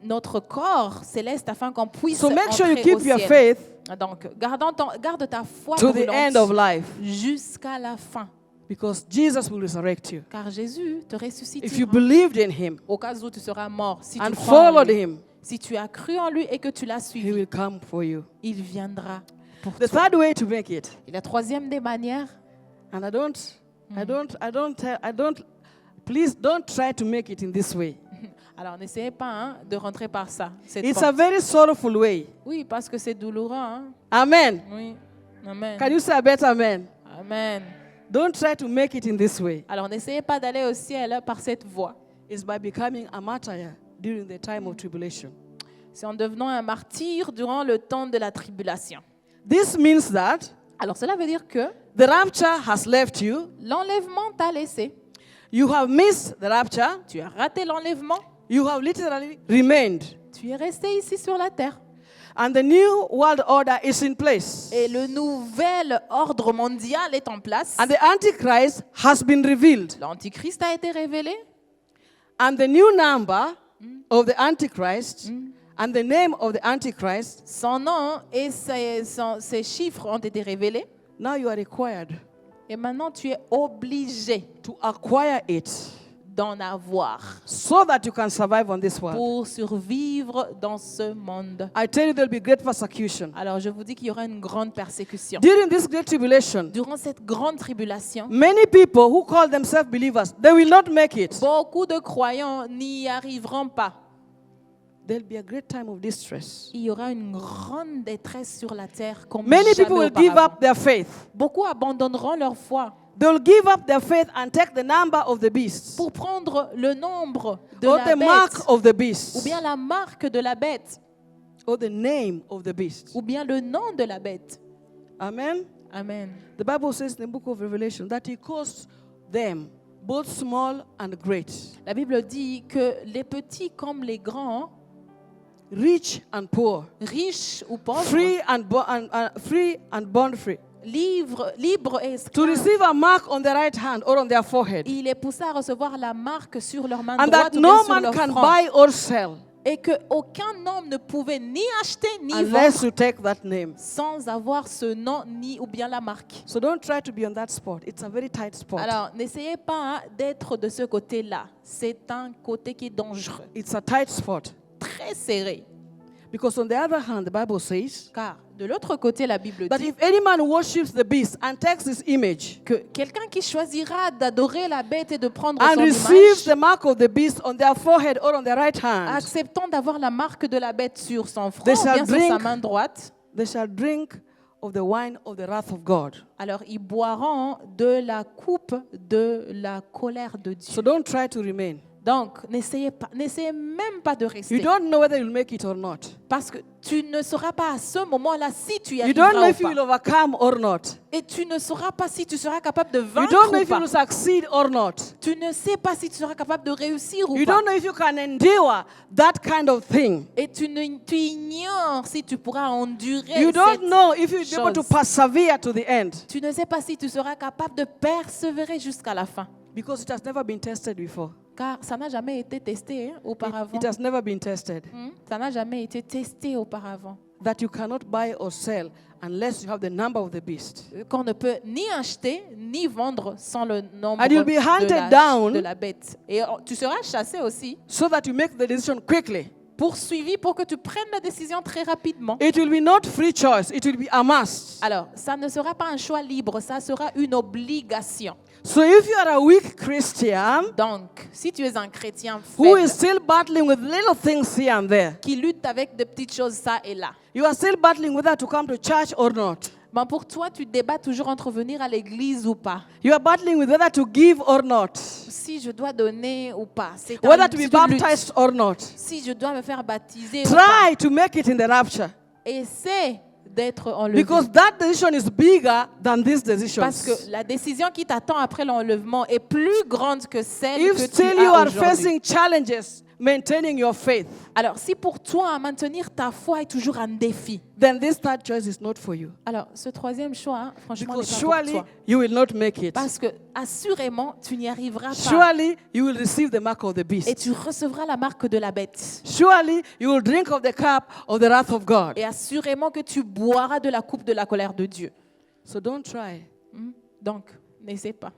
notre corps céleste afin qu'on puisse So make sure you entrer keep au your ciel. faith Donc, garde ta foi to the end of brûlante life. jusqu'à la fin. Because Jesus will resurrect you. Car Jésus te ressuscitera. If you believed in him Au cas où tu seras mort, si tu and crois en followed lui, him, si tu as cru en lui et que tu l'as he suivi, will come for you. il viendra pour The toi. third way to make it, Et la troisième des manières, and please don't try to make it in this way. alors n'essayez pas de rentrer par ça. cette It's porte. a very sorrowful way. Oui, parce que c'est douloureux. Amen. Oui. Amen. Can you say a better amen? Amen. Don't try to make it in this way. Alors n'essayez pas d'aller au ciel par cette voie. It's by becoming a martyr during the time of tribulation. C'est en devenant un martyr durant le temps de la tribulation. This means that Alors cela veut dire que the rapture has left you. l'enlèvement t'a laissé. You have missed the rapture. Tu as raté l'enlèvement. You have literally remained. Tu es resté ici sur la terre. And the new world order is in place. Et le nouvel ordre mondial est en place. And the Antichrist has been revealed. L'Antichrist a été révélé. And the new number of the Antichrist and the name of the Antichrist, Son nom et ses chiffres ont été révélés. now you are required Et maintenant, tu es obligé to acquire it d'en avoir so that you can survive on this world. pour survivre dans ce monde. I tell you, there will be great persecution. Alors, je vous dis qu'il y aura une grande persécution. During this great tribulation, Durant cette grande tribulation, many people who call themselves believers, they will not make it. beaucoup de croyants n'y arriveront pas. There'll be a great time of distress. Il y aura une grande détresse sur la terre comme Many jamais people will give auparavant. up their faith. Beaucoup abandonneront leur foi They will give up their faith and take the number of the beast pour prendre le nombre de or la the mark bête, of the ou beast bien la marque de la bête, or the name of the beast. ou bien le nom de la bête. Amen. Amen. The Bible says in the book of Revelation that he calls them, both small and great, La Bible dit que les petits comme les grands, rich and poor, riches ou pauvres, free and bond free, libres et to esclaves, receive a mark on their right hand or on their forehead, il est poussé à recevoir la marque sur leur main and droite that ou bien no sur man leur can front. buy or sell Et qu'aucun homme ne pouvait ni acheter ni unless vendre you take that name. sans avoir ce nom ni ou bien la marque. So don't try to be on that spot. It's a very tight spot. Alors, n'essayez pas d'être de ce côté-là. C'est un côté qui est dangereux, It's a tight spot. très serré. Because on the other hand, the Bible says Car de l'autre côté, la Bible that dit if any man worships the beast and takes his image que quelqu'un qui choisira d'adorer la bête et de prendre and son receives image, the mark of the beast on their forehead or on their right hand, acceptant d'avoir la marque de la bête sur son front They ou shall bien sur sa drink- main droite, they shall drink of the wine of the wrath of God. alors ils boiront de la coupe de la colère de Dieu. So don't try to remain. Donc, n'essayez même pas de You rester. don't know whether you'll make it or not. Parce que tu ne sauras pas à ce moment-là si tu y You don't know arriveras if you ou will pas. overcome or not. Et tu ne sauras pas si tu seras capable de You vaincre don't know ou if you pas. will succeed or not. Tu ne sais pas si tu seras capable de réussir ou You pas. don't know if you can endure that kind of thing. Et tu ignores si tu pourras endurer You don't cette know if you'll be able to chose. persevere to the end. Tu ne sais pas si tu seras capable de persévérer jusqu'à la fin. Because it has never been tested before. Car ça n'a jamais été testé auparavant. It has never been tested. Ça n'a jamais été testé auparavant. That you cannot buy or sell unless you have the number of the beast. Qu'on ne peut ni acheter ni vendre sans le nombre And you'll be hunted down. de la bête. Et tu seras chassé aussi, So that you make the decision quickly. poursuivi pour que tu prennes la décision très rapidement. It will be not free choice. It will be a must. Alors, ça ne sera pas un choix libre, ça sera une obligation. So if you are a weak Christian Donc, si tu es un chrétien who faible, is still battling with little things here and there, qui lutte avec des petites choses ça et là, you are still battling whether to come to church or not. ben pour toi, tu débats toujours entre venir à l'église ou pas. You are battling with whether to give or not, Si je dois donner ou pas. C'est whether to be c'est une lutte. baptized or not. Si je dois me faire baptiser ou pas. Try to make it in the rapture. Essaie d'être enlevé. Because that decision is bigger than these Parce que decisions. la décision qui t'attend après l'enlèvement est plus grande que celle que If tu still you as are aujourd'hui. facing challenges maintaining your faith, Alors, si pour toi, maintenir ta foi est toujours un défi, then this third choice is not for you. alors ce troisième choix, franchement, n'est Because pas pour surely toi. you will not make it. Parce que, assurément, tu n'y arriveras pas. Surely you will receive the mark of the Et beast. tu recevras la marque de la bête. Surely you will drink of the cup of the wrath of God. Et assurément que tu boiras de la coupe de la colère de Dieu. So don't try. Donc, n'essaie pas.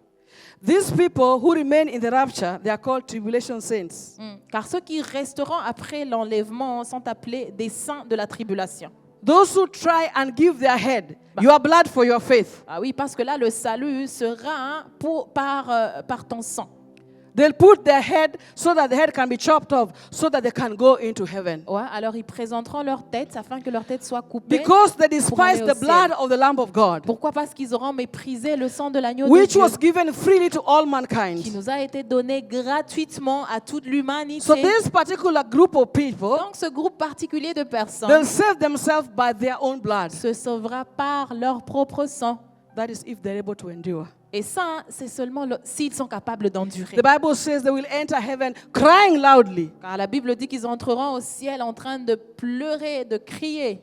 These people who remain in the rapture, they are called tribulation saints. Car ceux qui resteront après l'enlèvement sont appelés des saints de la tribulation. Those who try and give their head, your blood for your faith. Ah oui, parce que là, le salut sera par ton sang. They'll put their head so that the head can be chopped off, so that they can go into heaven. Ouais, alors ils présenteront leur tête afin que leur tête soit coupée. Because they pour aller despise au the blood ciel. of the Lamb of God, Pourquoi? Parce qu'ils auront méprisé le sang de l'agneau de which Dieu was given freely to all qui mankind. nous a été donné gratuitement à toute l'humanité. So this particular group of people, Donc ce groupe particulier de personnes they'll save themselves by their own blood. se sauvera par leur propre sang. That is if they're able to endure. Et ça, c'est seulement s'ils sont capables d'endurer. The Bible says they will enter heaven crying loudly. Car la Bible dit qu'ils entreront au ciel en train de pleurer, de crier.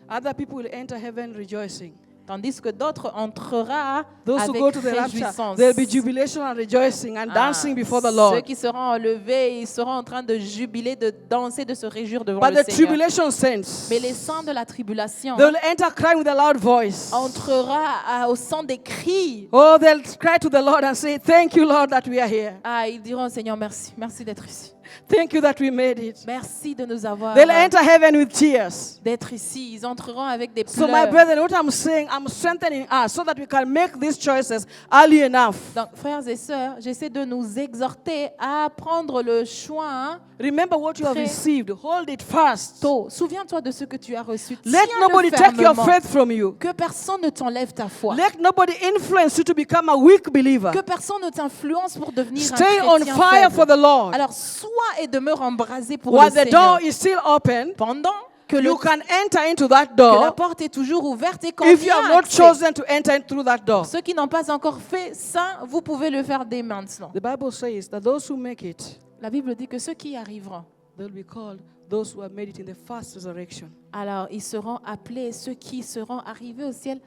Other people will enter heaven rejoicing. Tandis que d'autres entreront Those who avec go to the rapture, réjouissance. there'll be jubilation and rejoicing and dancing before the Ceux Lord. qui seront enlevés, ils seront en train de jubiler, de danser, de se réjouir devant But le the Seigneur. tribulation saints, Mais les saints de la tribulation they will enter crying with a loud voice. entrera au son des cris. Oh, they'll cry to the Lord and say, "Thank you, Lord, that we are here. Ah, ils diront, Seigneur, merci. Merci d'être ici. Thank you that we made it." Merci de nous avoir, They'll enter heaven with tears. d'être ici. Ils entreront avec des So, my pleurs. brethren, what I'm saying, I'm strengthening us so that we can make these choices early enough. Donc, frères et sœurs, j'essaie de nous exhorter à prendre le choix Remember what you have Très- received. Hold it fast. tôt. Souviens-toi de ce que tu as reçu. Let Tiens-le nobody take your fermement. faith from you. Que personne ne t'enlève ta foi. Let nobody influence you to become a weak believer. Que personne ne t'influence pour devenir Stay un on chrétien fire faible. for the Lord. Alors, sois et demeure embrasé pour While le the door Seigneur. is still open, Pendant que, you can enter into that que la door porte est toujours ouverte et qu'on if y you have a not accès. chosen to enter in through that door. Ceux qui n'ont pas encore fait ça, vous pouvez le faire dès maintenant. The Bible says that those who make it, La Bible dit que ceux qui y arriveront, they'll be called those who have made it in the first resurrection. alors ils seront appelés ceux qui seront arrivés au ciel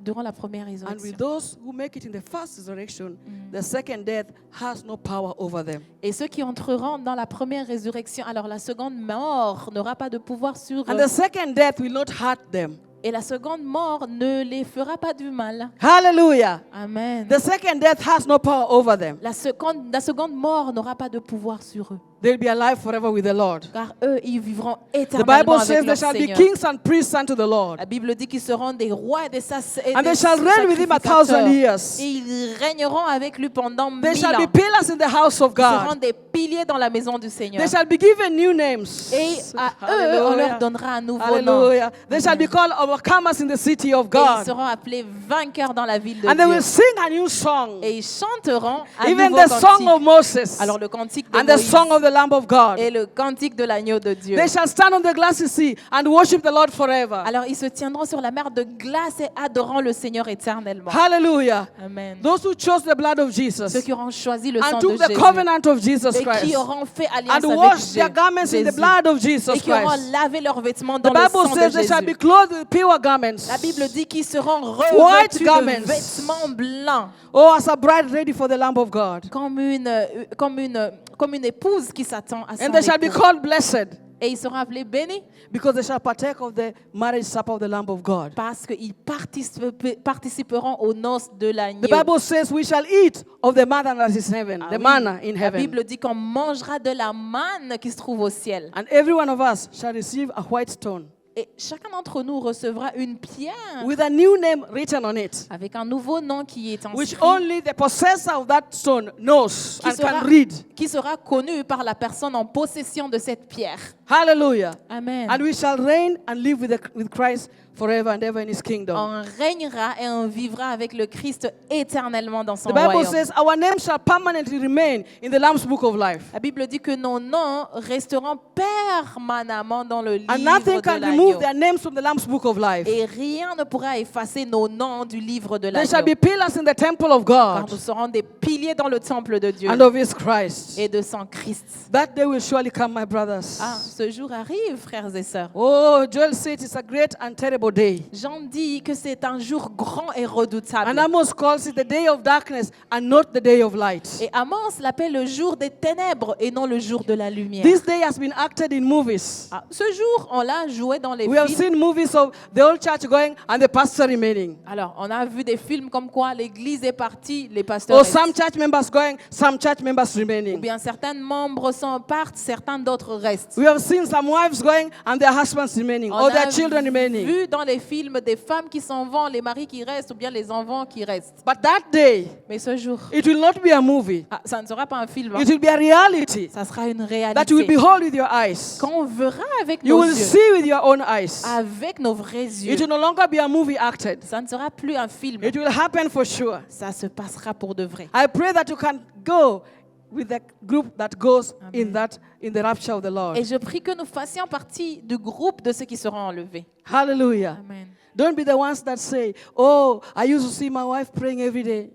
durant la première And résurrection. with those who make it in the first resurrection, the second death has no power over them. Et ceux qui entreront dans la première résurrection, alors la seconde mort n'aura pas de pouvoir sur And eux. the second death will not hurt them. Et la seconde mort ne les fera pas du mal. Hallelujah. Amen. The second death has no power over them. La seconde mort n'aura pas de pouvoir sur eux. They'll be alive forever with the Lord. Car eux, ils vivront The éternellement Bible avec says they leur shall be Seigneur. kings and priests unto the Lord. La Bible dit qu'ils seront des rois et des And they shall reign with him 1,000 years. Et ils régneront avec lui pendant 1000 They shall ans. be pillars in the house of Ils seront God. des piliers dans la maison du Seigneur. They shall be given new names. Et à eux, on leur donnera un nouveau nom. Hallelujah. They shall be called overcomers in the city of Et ils God. seront appelés vainqueurs dans la ville de And they will Dieu. sing a new song. Et ils chanteront un Even nouveau the song cantique. of Moses Alors le cantique de and the Moïse song of the Lamb of God. et le cantique de l'agneau de Dieu. They shall stand on the glassy sea and worship the Lord forever. Alors ils se tiendront sur la mer de glace et adoreront le Seigneur éternellement. Hallelujah. Amen. Those who chose the blood of Ceux Jesus qui auront choisi le sang and de took the Jésus covenant of Jesus et qui Christ auront fait alliance and avec washed their Jésus garments in the blood of Jesus et qui auront Christ. lavé leurs vêtements The dans le Bible sang de says they shall be Jésus. clothed with pure garments. La Bible dit qu'ils seront White revêtus garments. de vêtements blancs Oh, as a bride ready for the Lamb of God. comme une épouse qui s'attend à son And they shall be époux. called blessed Et ils seront appelés bénis because they shall partake of the marriage supper of the Lamb of God. parce qu'ils participeront aux noces de l'agneau. The Bible says we shall eat of the manna that is in heaven, Ah the oui, manna in La heaven. Bible dit qu'on mangera de la manne qui se trouve au ciel. And every one of us shall receive a white stone Et chacun d'entre nous recevra une pierre with a new name written on it, avec un nouveau nom qui est which inscrit, only the possessor of that stone knows qui and can sera, read. qui sera connu par la personne en possession de cette pierre. Hallelujah. Amen. And we shall reign and live with Christ forever and ever in his kingdom. On régnera et on vivra avec le Christ éternellement dans son The Bible royaume. says our names shall permanently remain in the Lamb's book of life. La Bible dit que nos noms resteront permanemment dans le And livre nothing de can l'agneau. remove their names from the Lamb's book of life. Et rien ne pourra effacer nos noms du livre de They shall l'agneau. be pillars in the temple of Car God nous serons des piliers dans le temple de Dieu and of his Christ. et de son Christ. That day will surely come, my brothers. Ah, ce jour arrive, frères et sœurs. Oh, Joel said it's a great and terrible day. Jean dit que c'est un jour grand et redoutable. And Amos calls it the day of darkness and not the day of light. Et Amos l'appelle le jour des ténèbres et non le jour de la lumière. This day has been acted in movies. Ah, ce jour, on l'a joué dans les We have films. seen movies of the old church going and the pastor remaining. Alors, on a vu des films comme quoi l'église est partie, les pasteurs Or restent. some church members going, some church members Ou remaining. bien certains membres partent, certains d'autres restent. We have seen some wives going and their husbands remaining, On or their a children remaining. vu dans les films des femmes qui s'en vont, les maris qui restent, ou bien les enfants qui restent. But that day, Mais ce jour, it will not be a movie. ça ne sera pas un film, hein. It will be a reality Ça sera une that you will réalité behold with your eyes. qu'on verra avec You nos will yeux, see with your own eyes. avec nos vrais yeux. It will no longer be a movie acted. Ça ne sera plus un film. It will happen for sure. Ça se passera pour de vrai. I pray that you can go with the group that goes in the rapture of the Lord. Et je prie que nous fassions partie du groupe de ceux qui seront enlevés. Hallelujah. Amen. Don't be the ones that say, "Oh, I used to see my wife praying every day.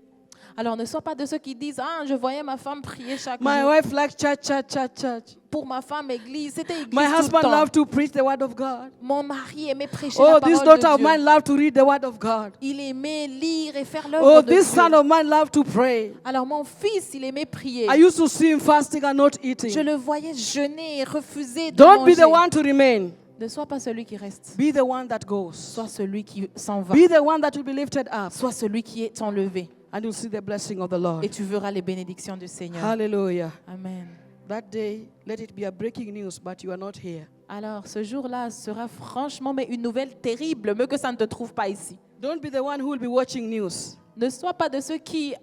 Alors ne sois pas de ceux qui disent « je voyais ma femme prier chaque My jour. wife liked church. Pour ma femme, église, c'était église My tout le husband temps. loved to preach the word of God. Mon mari aimait prêcher Oh, la this parole daughter de of Dieu. mine loved to read the word of God. Il aimait lire et faire l'œuvre Oh, de this Dieu. son of mine loved to pray. Alors mon fils, il aimait prier. I used to see him fasting and not Je eating." le voyais jeûner et refuser de Don't be manger. the one to remain. Ne sois pas celui qui reste. Be the one that goes. Sois celui qui s'en va. Be the one that will be lifted up. Sois celui qui est enlevé. And you'll see the blessing of the Lord. Et tu verras les bénédictions du Seigneur. Hallelujah. Amen. That day, let it be a breaking news, but you are not here. Alors, ce jour-là sera franchement mais une nouvelle terrible, mieux que ça ne te trouve pas ici. Don't be the one who will be watching news Ne sois pas de ceux qui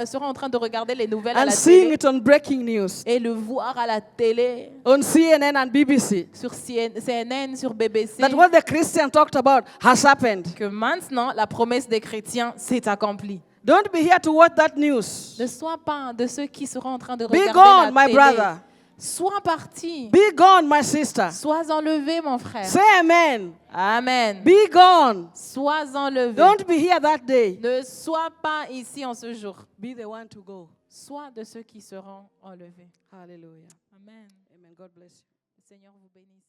seront en train de regarder les nouvelles à and la seeing télé it on breaking news et le voir à la télé, on CNN and BBC. sur CNN, sur BBC, That what the Christian talked about has happened. que maintenant la promesse des chrétiens s'est accomplie. Don't be here to watch that news. Ne sois pas de ceux qui seront en train de Be regarder gone, la my télé. brother. Sois parti. Be gone, my sister. Sois enlevé, mon frère. Say amen. Amen. Be gone. Sois enlevé. Don't be here that day. Ne sois pas ici en ce jour. Be the one to go. Sois de ceux qui seront enlevés. Hallelujah. Amen. Amen. God bless you. Le Seigneur vous bénisse.